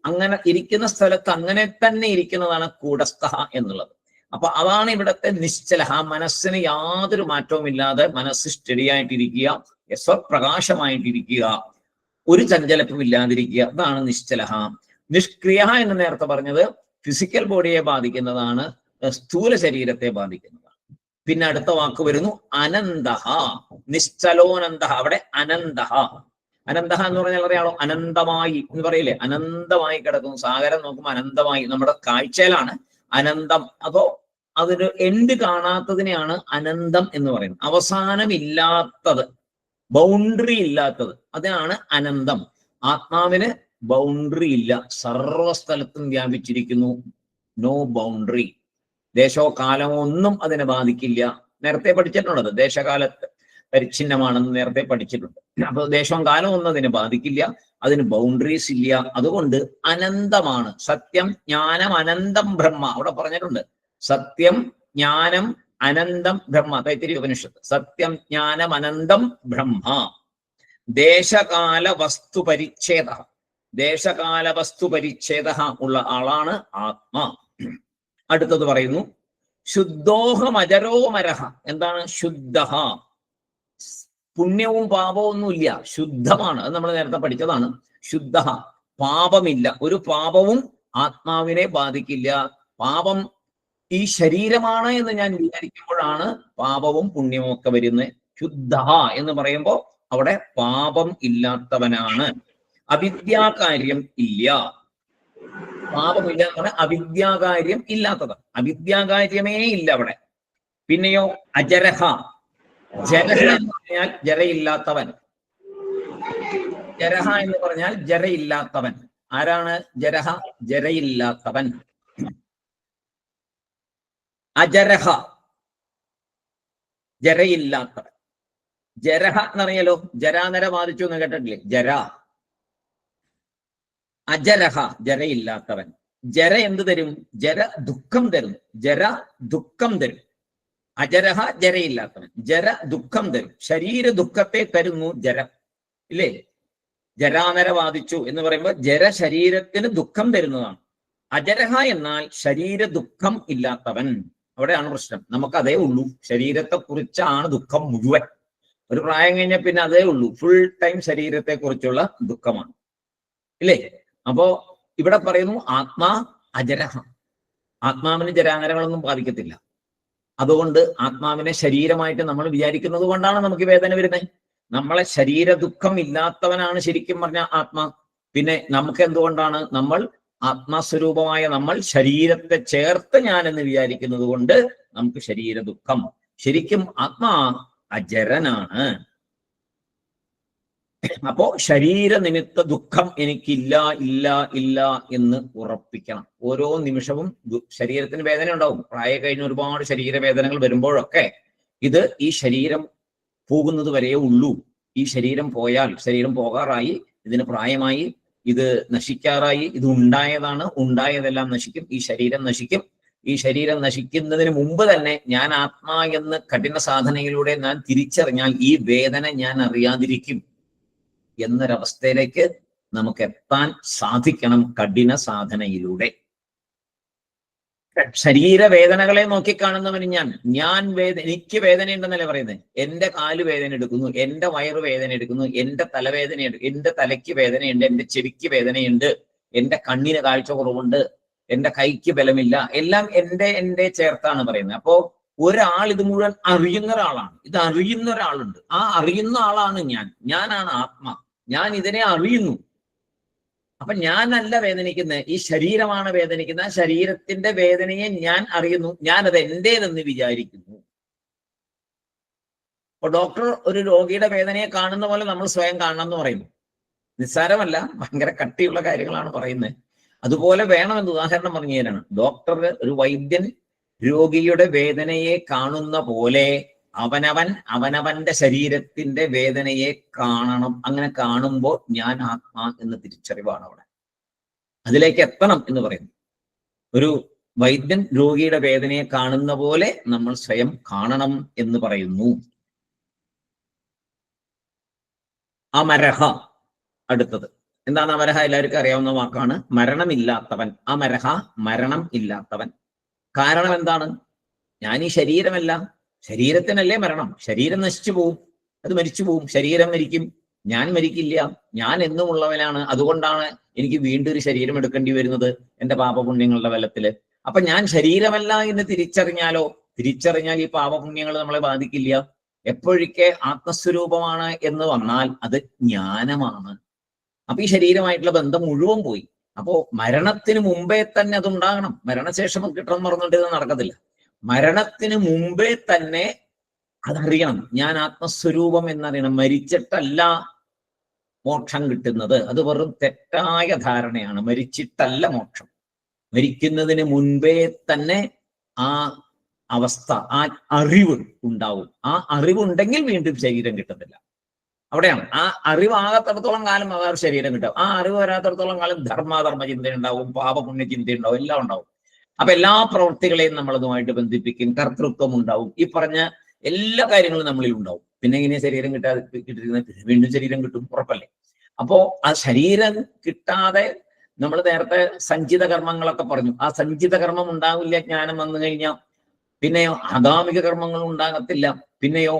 അങ്ങനെ ഇരിക്കുന്ന സ്ഥലത്ത് അങ്ങനെ തന്നെ ഇരിക്കുന്നതാണ് കൂടസ്ഥ എന്നുള്ളത്. അപ്പൊ അതാണ് ഇവിടുത്തെ നിശ്ചല. മനസ്സിന് യാതൊരു മാറ്റവും ഇല്ലാതെ മനസ്സ് സ്റ്റഡി ആയിട്ടിരിക്കുക, സ്വപ്രകാശമായിട്ടിരിക്കുക, ഒരു ചഞ്ചലപ്പും ഇല്ലാതിരിക്കുക, അതാണ് നിശ്ചല. നിഷ്ക്രിയ എന്ന് നേരത്തെ പറഞ്ഞത് ഫിസിക്കൽ ബോഡിയെ ബാധിക്കുന്നതാണ്, സ്ഥൂല ശരീരത്തെ ബാധിക്കുന്നതാണ്. പിന്നെ അടുത്ത വാക്ക് വരുന്നു അനന്തഹ. നിശ്ചലോനന്ദ, അവിടെ അനന്തഹ. അനന്തഹ എന്ന് പറഞ്ഞാൽ അറിയാമോ? അനന്തമായി എന്ന് പറയില്ലേ, അനന്തമായി കിടക്കുന്നു. സാഗരം നോക്കുമ്പോൾ അനന്തമായി, നമ്മുടെ കാഴ്ചയിലാണ് അനന്തം. അതോ അതിന് എൻഡ് കാണാത്തതിനെയാണ് അനന്തം എന്ന് പറയുന്നത്. അവസാനമില്ലാത്തത്, ബൗണ്ടറി ഇല്ലാത്തത്, അതിനാണ് അനന്തം. ആത്മാവിന് ബൗണ്ടറി ഇല്ല, സർവസ്ഥലത്തും വ്യാപിച്ചിരിക്കുന്നു, നോ ബൗണ്ടറി. ദേശമോ കാലമോ ഒന്നും അതിനെ ബാധിക്കില്ല. നേരത്തെ പഠിച്ചിട്ടുള്ളത് ദേശകാലത്ത് പരിച്ഛിന്നമാണെന്ന് നേരത്തെ പഠിച്ചിട്ടുണ്ട്. അപ്പൊ ദേശവും കാലവും ഒന്നും അതിനെ ബാധിക്കില്ല, അതിന് ബൗണ്ടറീസ് ഇല്ല. അതുകൊണ്ട് അനന്തമാണ്. സത്യം ജ്ഞാനം അനന്തം ബ്രഹ്മ അവിടെ പറഞ്ഞിട്ടുണ്ട്. സത്യം ജ്ഞാനം അനന്തം ബ്രഹ്മ, തൈത്തിരീയ ഉപനിഷത്ത്. സത്യം ജ്ഞാനം അനന്തം ബ്രഹ്മ. ദേശകാല വസ്തു പരിച്ഛേദ, ദേശകാല വസ്തു പരിച്ഛേദ ഉള്ള ആളാണ് ആത്മാ. അടുത്തത് പറയുന്നു ശുദ്ധോഹമജരോമരഹ. എന്താണ് ശുദ്ധ? പുണ്യവും പാപവും ഒന്നുമില്ല, ശുദ്ധമാണ്. അത് നമ്മൾ നേരത്തെ പഠിച്ചതാണ്. ശുദ്ധ, പാപമില്ല. ഒരു പാപവും ആത്മാവിനെ ബാധിക്കില്ല. പാപം ഈ ശരീരമാണ് എന്ന് ഞാൻ വിചാരിക്കുമ്പോഴാണ് പാപവും പുണ്യവും ഒക്കെ വരുന്നത്. ശുദ്ധ എന്ന് പറയുമ്പോൾ അവിടെ പാപം ഇല്ലാത്തവനാണ്. അവിദ്യാകാര്യം ഇല്ല, പാപമില്ല എന്ന് പറഞ്ഞാൽ അവിദ്യാകാര്യം ഇല്ലാത്തതാണ്. അവിദ്യാകാര്യമേ ഇല്ല അവിടെ. പിന്നെയോ അജരഹ. ജരഹ എന്ന് പറഞ്ഞാൽ ജരയില്ലാത്തവൻ. ജരഹ എന്ന് പറഞ്ഞാൽ ജരയില്ലാത്തവൻ. ആരാണ് ജരഹ? ജരയില്ലാത്തവൻ. അജരഹ, ജരയില്ലാത്തവൻ. ജരഹ എന്നറിയാലോ, ജരാനര ബാധിച്ചു എന്ന് കേട്ടിട്ടില്ലേ? ജര. അജരഹ, ജരയില്ലാത്തവൻ. ജര എന്ത് തരും? ജര ദുഃഖം തരും. ജര ദുഃഖം തരും. അജരഹ, ജരയില്ലാത്തവൻ. ജര ദുഃഖം തരും, ശരീര ദുഃഖത്തെ തരുന്നു ജര, ഇല്ലേ? ജരാനര ബാധിച്ചു എന്ന് പറയുമ്പോൾ ജര ശരീരത്തിന് ദുഃഖം തരുന്നതാണ്. അജരഹ എന്നാൽ ശരീര ദുഃഖം ഇല്ലാത്തവൻ. അവിടെയാണ് പ്രശ്നം. നമുക്ക് അതേ ഉള്ളൂ, ശരീരത്തെ കുറിച്ചാണ് ദുഃഖം മുഴുവൻ. ഒരു പ്രായം കഴിഞ്ഞാൽ പിന്നെ അതേ ഉള്ളൂ, ഫുൾ ടൈം ശരീരത്തെ കുറിച്ചുള്ള ദുഃഖമാണ്, ഇല്ലേ? അപ്പോ ഇവിടെ പറയുന്നു ആത്മാ അജരഹ. ആത്മാവിന് ജരാനരങ്ങളൊന്നും ബാധിക്കത്തില്ല. അതുകൊണ്ട് ആത്മാവിനെ ശരീരമായിട്ട് നമ്മൾ വിചാരിക്കുന്നത് കൊണ്ടാണ് നമുക്ക് വേദന വരുന്നത്. നമ്മളെ ശരീര ദുഃഖം ഇല്ലാത്തവനാണ് ശരിക്കും പറഞ്ഞ ആത്മാ. പിന്നെ നമുക്ക് എന്തുകൊണ്ടാണ് നമ്മൾ ആത്മാസ്വരൂപമായ നമ്മൾ ശരീരത്തെ ചേർത്ത് ഞാനെന്ന് വിചാരിക്കുന്നത് കൊണ്ട് നമുക്ക് ശരീര ദുഃഖം. ശരിക്കും ആത്മാ അജരനാണ്. അപ്പോ ശരീര നിമിത്ത ദുഃഖം എനിക്കില്ല ഇല്ല ഇല്ല എന്ന് ഉറപ്പിക്കണം. ഓരോ നിമിഷവും ശരീരത്തിന് വേദന ഉണ്ടാവും. പ്രായം കഴിഞ്ഞ് ഒരുപാട് ശരീരവേദനകൾ വരുമ്പോഴൊക്കെ ഇത് ഈ ശരീരം പോകുന്നത് വരെയേ ഉള്ളൂ. ഈ ശരീരം പോയാൽ, ശരീരം പോകാറായി, ഇതിന് പ്രായമായി, ഇത് നശിക്കാറായി, ഇത് ഉണ്ടായതാണ്, ഉണ്ടായതെല്ലാം നശിക്കും, ഈ ശരീരം നശിക്കും. ഈ ശരീരം നശിക്കുന്നതിന് മുമ്പ് തന്നെ ഞാൻ ആത്മാ എന്ന് കഠിന സാധനയിലൂടെ ഞാൻ തിരിച്ചറിഞ്ഞാൽ ഈ വേദന ഞാൻ അറിയാതിരിക്കും എന്നൊരവസ്ഥയിലേക്ക് നമുക്ക് എത്താൻ സാധിക്കണം കഠിന സാധനയിലൂടെ. ശരീരവേദനകളെ നോക്കിക്കാണുന്നവന് എനിക്ക് വേദനയുണ്ടെന്നല്ലേ പറയുന്നത്. എന്റെ കാല് വേദന എടുക്കുന്നു, എന്റെ വയറ് വേദന എടുക്കുന്നു, എന്റെ തലവേദന, എന്റെ തലയ്ക്ക് വേദനയുണ്ട്, എന്റെ ചെവിക്ക് വേദനയുണ്ട്, എന്റെ കണ്ണിന് കാഴ്ച കുറവുണ്ട്, എന്റെ കൈക്ക് ബലമില്ല, എല്ലാം എന്റെ ചേർത്താണ് പറയുന്നത്. അപ്പോ ഒരാൾ ഇത് മുഴുവൻ അറിയുന്ന ഒരാളാണ്, ഇത് അറിയുന്ന ഒരാളുണ്ട്. ആ അറിയുന്ന ആളാണ് ഞാനാണ് ആത്മാ, ഞാൻ ഇതിനെ അറിയുന്നു. അപ്പൊ ഞാനല്ല വേദനിക്കുന്നത്, ഈ ശരീരമാണ് വേദനിക്കുന്നത്. ആ ശരീരത്തിന്റെ വേദനയെ ഞാൻ അറിയുന്നു, ഞാനത് എന്റേതെന്ന് വിചാരിക്കുന്നു. അപ്പൊ ഡോക്ടർ ഒരു രോഗിയുടെ വേദനയെ കാണുന്ന പോലെ നമ്മൾ സ്വയം കാണണം എന്ന് പറയുന്നു. നിസ്സാരമല്ല, ഭയങ്കര കട്ടിയുള്ള കാര്യങ്ങളാണ് പറയുന്നത്. അതുപോലെ വേണമെന്ന് ഉദാഹരണം പറഞ്ഞു തരാണ്. ഡോക്ടർ, ഒരു വൈദ്യൻ രോഗിയുടെ വേദനയെ കാണുന്ന പോലെ അവനവന്റെ ശരീരത്തിന്റെ വേദനയെ കാണണം. അങ്ങനെ കാണുമ്പോൾ ഞാൻ ആത്മാ എന്ന് തിരിച്ചറിവാണ് അവിടെ. അതിലേക്ക് എത്തണം എന്ന് പറയുന്നു. ഒരു വൈദ്യൻ രോഗിയുടെ വേദനയെ കാണുന്ന പോലെ നമ്മൾ സ്വയം കാണണം എന്ന് പറയുന്നു. അമരഹ, അടുത്തത് എന്താണ്? അമരഹ എല്ലാവർക്കും അറിയാവുന്ന വാക്കാണ്. മരണമില്ലാത്തവൻ. അമരഹ, മരണം ഇല്ലാത്തവൻ. കാരണം എന്താണ്? ഞാൻ ഈ ശരീരമല്ല, ശരീരത്തിനല്ലേ മരണം. ശരീരം നശിച്ചു പോവും, അത് മരിച്ചു പോവും. ശരീരം മരിക്കും, ഞാൻ മരിക്കില്ല. ഞാൻ എന്നും ഉള്ളവനാണ്. അതുകൊണ്ടാണ് എനിക്ക് വീണ്ടും ഒരു ശരീരം എടുക്കേണ്ടി വരുന്നത് എന്റെ പാപപുണ്യങ്ങളുടെ ബലത്തില്. അപ്പൊ ഞാൻ ശരീരമല്ല എന്ന് തിരിച്ചറിഞ്ഞാൽ ഈ പാപപുണ്യങ്ങൾ നമ്മളെ ബാധിക്കില്ല. എപ്പോഴൊക്കെ ആത്മസ്വരൂപമാണ് എന്ന് വന്നാൽ അത് ജ്ഞാനമാണ്. അപ്പൊ ഈ ശരീരമായിട്ടുള്ള ബന്ധം മുഴുവൻ പോയി. അപ്പോ മരണത്തിന് മുമ്പേ തന്നെ അതുണ്ടാകണം. മരണശേഷം കിട്ടണം പറഞ്ഞുകൊണ്ട് ഇത് നടക്കത്തില്ല. മരണത്തിന് മുമ്പേ തന്നെ അതറിയണം. ഞാൻ ആത്മസ്വരൂപം എന്നറിയണം. മരിച്ചിട്ടല്ല മോക്ഷം കിട്ടുന്നത്. അത് വെറും തെറ്റായ ധാരണയാണ്. മരിച്ചിട്ടല്ല മോക്ഷം. മരിക്കുന്നതിന് മുൻപേ തന്നെ ആ അവസ്ഥ, ആ അറിവ് ഉണ്ടാവും. ആ അറിവുണ്ടെങ്കിൽ വീണ്ടും ശരീരം കിട്ടത്തില്ല. അവിടെയാണ്. ആ അറിവാകത്തിടത്തോളം കാലം അവർ ശരീരം കിട്ടും. ആ അറിവ് വരാത്തിടത്തോളം കാലം ധർമാധർമ്മ ചിന്ത ഉണ്ടാവും, പാപപുണ്യ ചിന്ത ഉണ്ടാവും, എല്ലാം ഉണ്ടാവും. അപ്പൊ എല്ലാ പ്രവൃത്തികളെയും നമ്മൾ അതുമായിട്ട് ബന്ധിപ്പിക്കും. കർത്തൃത്വം ഉണ്ടാവും. ഈ പറഞ്ഞ എല്ലാ കാര്യങ്ങളും നമ്മളിൽ ഉണ്ടാവും. പിന്നെ ഇങ്ങനെ ശരീരം കിട്ടിയിരുന്ന വീണ്ടും ശരീരം കിട്ടും, ഉറപ്പല്ലേ? അപ്പോ ആ ശരീരം കിട്ടാതെ നമ്മൾ നേരത്തെ സഞ്ചിത കർമ്മങ്ങളൊക്കെ പറഞ്ഞു. ആ സഞ്ചിത കർമ്മം ഉണ്ടാവില്ല ജ്ഞാനം വന്നു കഴിഞ്ഞാൽ. പിന്നെയോ ആഗാമിക കർമ്മങ്ങൾ ഉണ്ടാകത്തില്ല. പിന്നെയോ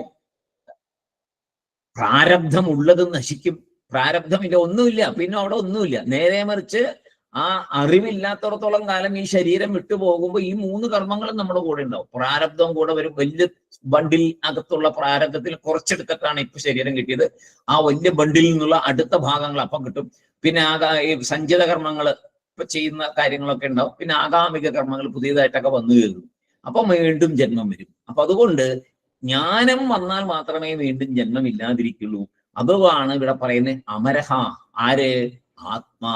പ്രാരബ്ധം ഉള്ളത് നശിക്കും. പ്രാരബ്ധമില്ല, ഒന്നുമില്ല. പിന്നെ അവിടെ ഒന്നുമില്ല. നേരെ മറിച്ച് ആ അറിവില്ലാത്തടത്തോളം കാലം ഈ ശരീരം വിട്ടുപോകുമ്പോൾ ഈ 3 കർമ്മങ്ങളും നമ്മുടെ കൂടെ ഉണ്ടാവും. പ്രാരബ്ധവും കൂടെ വരും. വലിയ ബണ്ടിൽ അകത്തുള്ള പ്രാരബ്ധത്തിൽ കുറച്ചെടുത്തിട്ടാണ് ഇപ്പൊ ശരീരം കിട്ടിയത്. ആ വലിയ ബണ്ടിൽ നിന്നുള്ള അടുത്ത ഭാഗങ്ങൾ അപ്പം കിട്ടും. പിന്നെ ഈ സഞ്ചിത കർമ്മങ്ങൾ ഇപ്പൊ ചെയ്യുന്ന കാര്യങ്ങളൊക്കെ ഉണ്ടാവും. പിന്നെ ആഗാമിക കർമ്മങ്ങൾ പുതിയതായിട്ടൊക്കെ വന്നു കയറും. അപ്പൊ വീണ്ടും ജന്മം വരും. അപ്പൊ അതുകൊണ്ട് ജ്ഞാനം വന്നാൽ മാത്രമേ വീണ്ടും ജന്മം ഇല്ലാതിരിക്കുള്ളൂ. അതുമാണ് ഇവിടെ പറയുന്നത് അമരഹ. ആര്? ആത്മാ,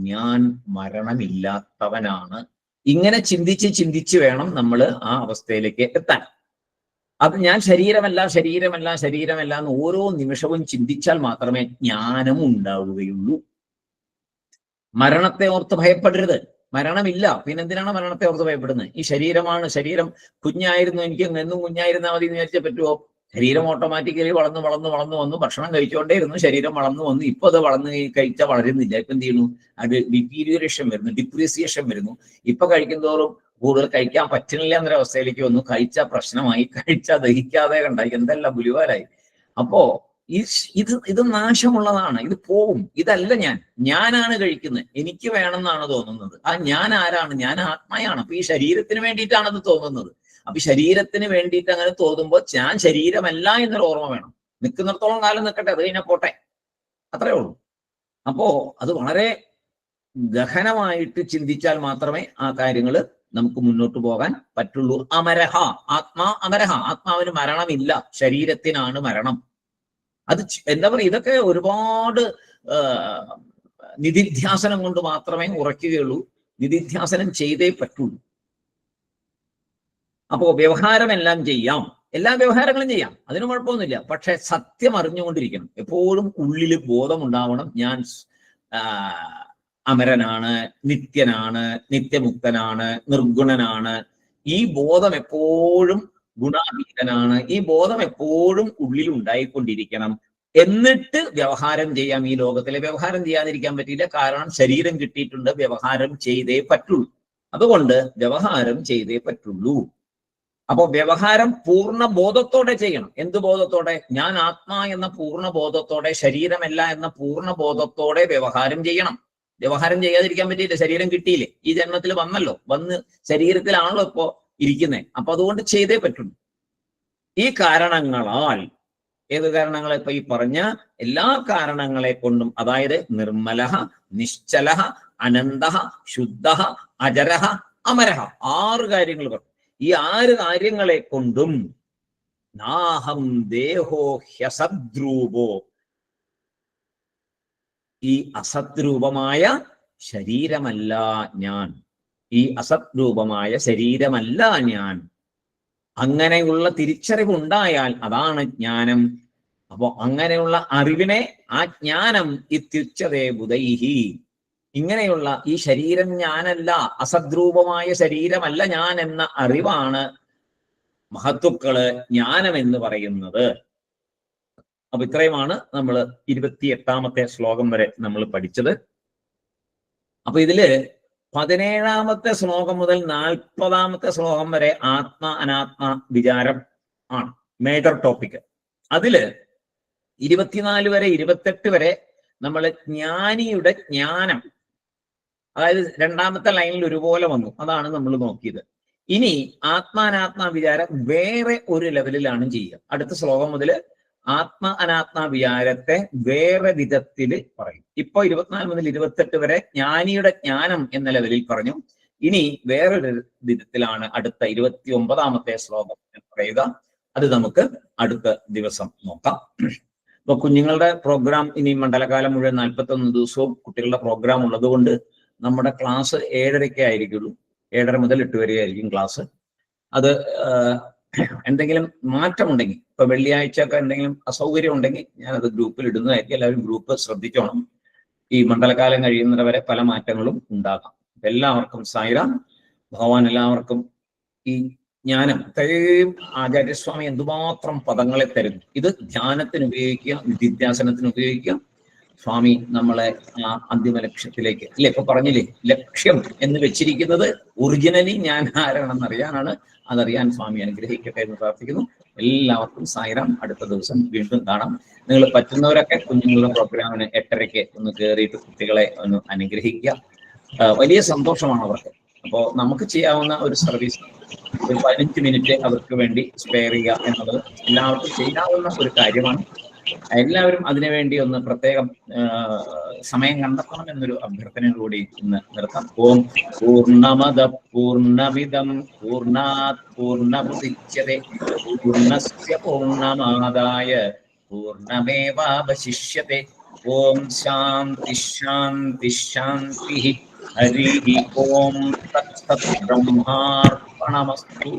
ഞാൻ മരണമില്ലാത്തവനാണ്. ഇങ്ങനെ ചിന്തിച്ച് വേണം നമ്മൾ ആ അവസ്ഥയിലേക്ക് എത്താൻ. അത് ഞാൻ ശരീരമല്ല എന്ന് ഓരോ നിമിഷവും ചിന്തിച്ചാൽ മാത്രമേ ജ്ഞാനം ഉണ്ടാവുകയുള്ളൂ. മരണത്തെ ഓർത്ത് ഭയപ്പെടരുത്. മരണമില്ല, പിന്നെന്തിനാണ് മരണത്തെ ഓർത്ത് ഭയപ്പെടുന്നത്? ഈ ശരീരമാണ്. ശരീരം കുഞ്ഞായിരുന്നു, എനിക്ക് എന്നും കുഞ്ഞായിരുന്നാൽ മതി എന്ന് വിചാരിച്ചാൽ പറ്റുമോ? ശരീരം ഓട്ടോമാറ്റിക്കലി വളർന്നു വന്നു. ഭക്ഷണം കഴിച്ചുകൊണ്ടേയിരുന്നു, ശരീരം വളർന്നു വന്നു. ഇപ്പൊ അത് വളർന്നു കഴിച്ചാൽ വളരുന്നില്ല. ഇപ്പൊ എന്ത് ചെയ്യുന്നു? അത് ഡിറ്റീരിയറേഷൻ വരുന്നു, ഡിപ്രീസിയേഷൻ വരുന്നു. ഇപ്പൊ കഴിക്കുന്തോറും കൂടുതൽ കഴിക്കാൻ പറ്റുന്നില്ല എന്നൊരവസ്ഥയിലേക്ക് വന്നു. കഴിച്ചാൽ പ്രശ്നമായി, കഴിച്ചാൽ ദഹിക്കാതെ കണ്ടായി, എന്തെല്ലാം പുലിവാലായി. അപ്പോ ഇത് നാശമുള്ളതാണ്. ഇത് പോവും. ഇതല്ല ഞാനാണ് കഴിക്കുന്നത്. എനിക്ക് വേണമെന്നാണ് തോന്നുന്നത്. ആ ഞാൻ ആരാണ്? ഞാൻ ആത്മയാണ്. അപ്പൊ ഈ ശരീരത്തിന് വേണ്ടിയിട്ടാണ് അത് തോന്നുന്നത്. അപ്പൊ ശരീരത്തിന് വേണ്ടിയിട്ട് അങ്ങനെ തോന്നുമ്പോൾ ഞാൻ ശരീരമല്ല എന്നൊരു ഓർമ്മ വേണം. നിൽക്കുന്നിടത്തോളം കാലം നിൽക്കട്ടെ, അത് കഴിഞ്ഞാൽ പോട്ടെ, അത്രേ ഉള്ളൂ. അപ്പോ അത് വളരെ ഗഹനമായിട്ട് ചിന്തിച്ചാൽ മാത്രമേ ആ കാര്യങ്ങൾ നമുക്ക് മുന്നോട്ട് പോകാൻ പറ്റുള്ളൂ. അമരഹ, ആത്മാ അമരഹ. ആത്മാവിന് മരണമില്ല, ശരീരത്തിനാണ് മരണം. അത് എന്താ പറയുക, ഇതൊക്കെ ഒരുപാട് നിധിധ്യാസനം കൊണ്ട് മാത്രമേ ഉറയ്ക്കുകയുള്ളൂ. നിധിധ്യാസനം ചെയ്തേ പറ്റുള്ളൂ. അപ്പോ വ്യവഹാരമെല്ലാം ചെയ്യാം, എല്ലാ വ്യവഹാരങ്ങളും ചെയ്യാം, അതിന് കുഴപ്പമൊന്നുമില്ല. പക്ഷെ സത്യം അറിഞ്ഞുകൊണ്ടിരിക്കണം. എപ്പോഴും ഉള്ളിൽ ബോധം ഉണ്ടാവണം, ഞാൻ അമരനാണ്, നിത്യനാണ്, നിത്യമുക്തനാണ്, നിർഗുണനാണ്. ഈ ബോധം എപ്പോഴും ഗുണാതീതനാണ്. ഈ ബോധം എപ്പോഴും ഉള്ളിൽ ഉണ്ടായിക്കൊണ്ടിരിക്കണം. എന്നിട്ട് വ്യവഹാരം ചെയ്യാം. ഈ ലോകത്തിലെ വ്യവഹാരം ചെയ്യാതിരിക്കാൻ പറ്റില്ല. കാരണം ശരീരം കിട്ടിയിട്ടുണ്ട്, വ്യവഹാരം ചെയ്തേ പറ്റുള്ളൂ. അതുകൊണ്ട് വ്യവഹാരം ചെയ്തേ പറ്റുള്ളൂ. അപ്പൊ വ്യവഹാരം പൂർണ്ണ ബോധത്തോടെ ചെയ്യണം. എന്ത് ബോധത്തോടെ? ഞാൻ ആത്മാ എന്ന പൂർണ്ണ ബോധത്തോടെ, ശരീരമല്ല എന്ന പൂർണ്ണ ബോധത്തോടെ വ്യവഹാരം ചെയ്യണം. വ്യവഹാരം ചെയ്യാതിരിക്കാൻ പറ്റിയില്ല. ശരീരം കിട്ടിയില്ലേ, ഈ ജന്മത്തിൽ വന്നല്ലോ, വന്ന് ശരീരത്തിലാണല്ലോ ഇപ്പോ ഇരിക്കുന്നത്. അപ്പൊ അതുകൊണ്ട് ചെയ്തേ പറ്റുള്ളൂ. ഈ കാരണങ്ങളാൽ, ഏത് കാരണങ്ങളെ? ഇപ്പൊ ഈ പറഞ്ഞ എല്ലാ കാരണങ്ങളെ കൊണ്ടും, അതായത് നിർമ്മലഹ, നിശ്ചലഹ, അനന്തഹ, ശുദ്ധഹ, അജരഹ, അമരഹ, 6 കാര്യങ്ങൾ പറഞ്ഞു. ഈ 6 കാര്യങ്ങളെ കൊണ്ടും നാഹം ദേഹോ ഹ്യസദ്രൂപോ, ഈ അസദ്രൂപമായ ശരീരമല്ല ഞാൻ, ഈ അസദ്രൂപമായ ശരീരമല്ല ഞാൻ. അങ്ങനെയുള്ള തിരിച്ചറിവുണ്ടായാൽ അതാണ് ജ്ഞാനം. അപ്പോ അങ്ങനെയുള്ള അറിവിനെ, ആ ജ്ഞാനം ഇത്യുച്യതേ ബുധൈഹി, ഇങ്ങനെയുള്ള ഈ ശരീരം ഞാനല്ല, അസദ്രൂപമായ ശരീരമല്ല ഞാൻ എന്ന അറിവാണ് മഹത്തുക്കള് ജ്ഞാനം എന്ന് പറയുന്നത്. അപ്പൊ ഇത്രയുമാണ് നമ്മൾ 28ാമത്തെ ശ്ലോകം വരെ നമ്മൾ പഠിച്ചത്. അപ്പൊ ഇതില് 17ാമത്തെ ശ്ലോകം മുതൽ 40ാമത്തെ ശ്ലോകം വരെ ആത്മ അനാത്മ വിചാരം ആണ് മേജർ ടോപ്പിക്. അതില് 24 വരെ 28 വരെ നമ്മൾ ജ്ഞാനിയുടെ ജ്ഞാനം, അതായത് 2ാമത്തെ ലൈനിൽ ഒരുപോലെ വന്നു, അതാണ് നമ്മൾ നോക്കിയത്. ഇനി ആത്മാനാത്മ വിചാരം വേറെ ഒരു ലെവലിലാണ് ചെയ്യുക. അടുത്ത ശ്ലോകം മുതൽ ആത്മ അനാത്മ വിചാരത്തെ വേറെ വിധത്തിൽ പറയും. ഇപ്പൊ 24 മുതൽ 28 വരെ ജ്ഞാനിയുടെ ജ്ഞാനം എന്ന ലെവലിൽ പറഞ്ഞു. ഇനി വേറൊരു വിധത്തിലാണ് അടുത്ത 29ാമത്തെ ശ്ലോകം പറയുക. അത് നമുക്ക് അടുത്ത ദിവസം നോക്കാം. ഇപ്പൊ കുഞ്ഞുങ്ങളുടെ പ്രോഗ്രാം ഇനി മണ്ഡലകാലം മുഴുവൻ 41 ദിവസവും കുട്ടികളുടെ പ്രോഗ്രാം ഉള്ളത് കൊണ്ട് നമ്മുടെ ക്ലാസ് 7:30 ആയിരിക്കുള്ളൂ. 7:30 മുതൽ 8 വരെ ആയിരിക്കും ക്ലാസ്. അത് എന്തെങ്കിലും മാറ്റമുണ്ടെങ്കിൽ, ഇപ്പൊ വെള്ളിയാഴ്ച ഒക്കെ എന്തെങ്കിലും അസൗകര്യം ഉണ്ടെങ്കിൽ ഞാനത് ഗ്രൂപ്പിൽ ഇടുന്നതായിരിക്കും. എല്ലാവരും ഗ്രൂപ്പ് ശ്രദ്ധിച്ചോണം. ഈ മണ്ഡലകാലം കഴിയുന്നവരെ പല മാറ്റങ്ങളും ഉണ്ടാകാം. എല്ലാവർക്കും സായിരാം. ഭഗവാൻ എല്ലാവർക്കും ഈ ജ്ഞാനം, ഇത്രയും ആചാര്യസ്വാമി എന്തുമാത്രം പദങ്ങളെ തരുന്നു. ഇത് ധ്യാനത്തിന് ഉപയോഗിക്കുക, നിധിധ്യാസനത്തിന് ഉപയോഗിക്കുക. സ്വാമി നമ്മളെ ആ അന്തിമ ലക്ഷ്യത്തിലേക്ക്, അല്ലെ ഇപ്പൊ പറഞ്ഞില്ലേ, ലക്ഷ്യം എന്ന് വെച്ചിരിക്കുന്നത് ഒറിജിനലി ഞാൻ ആരാണെന്ന് അറിയാനാണ്. അതറിയാൻ സ്വാമി അനുഗ്രഹിക്കട്ടെ എന്ന് പ്രാർത്ഥിക്കുന്നു. എല്ലാവർക്കും സായിരാം. അടുത്ത ദിവസം വീണ്ടും കാണാം. നിങ്ങൾ പറ്റുന്നവരൊക്കെ കുഞ്ഞുങ്ങളുടെ പ്രോഗ്രാമിന് 8:30 ഒന്ന് കയറിയിട്ട് കുട്ടികളെ ഒന്ന് അനുഗ്രഹിക്കുക. വലിയ സന്തോഷമാണ് അവർക്ക്. അപ്പോൾ നമുക്ക് ചെയ്യാവുന്ന ഒരു സർവീസ്, ഒരു 15 മിനിറ്റ് അവർക്ക് വേണ്ടി സ്പെയർ ചെയ്യുക എന്നുള്ളത് എല്ലാവർക്കും ചെയ്യാവുന്ന ഒരു കാര്യമാണ്. എല്ലാവരും അതിനുവേണ്ടി ഒന്ന് പ്രത്യേകം സമയം കണ്ടെത്തണം എന്നൊരു അഭ്യർത്ഥനയോടുകൂടി ഇന്ന് നിർത്താം. ഓം പൂർണ്ണമദ പൂർണ്ണമിദം പൂർണ്ണാത് പൂർണ്ണമുദച്യതേ പൂർണ്ണസ്യ പൂർണ്ണമാദായ പൂർണ്ണമേവാവശിഷ്യതേ. ഓം ശാന്തി ശാന്തി ശാന്തി. ഹരി ഓം തത്സത്. ബ്രഹ്മാർപ്പണമസ്തു.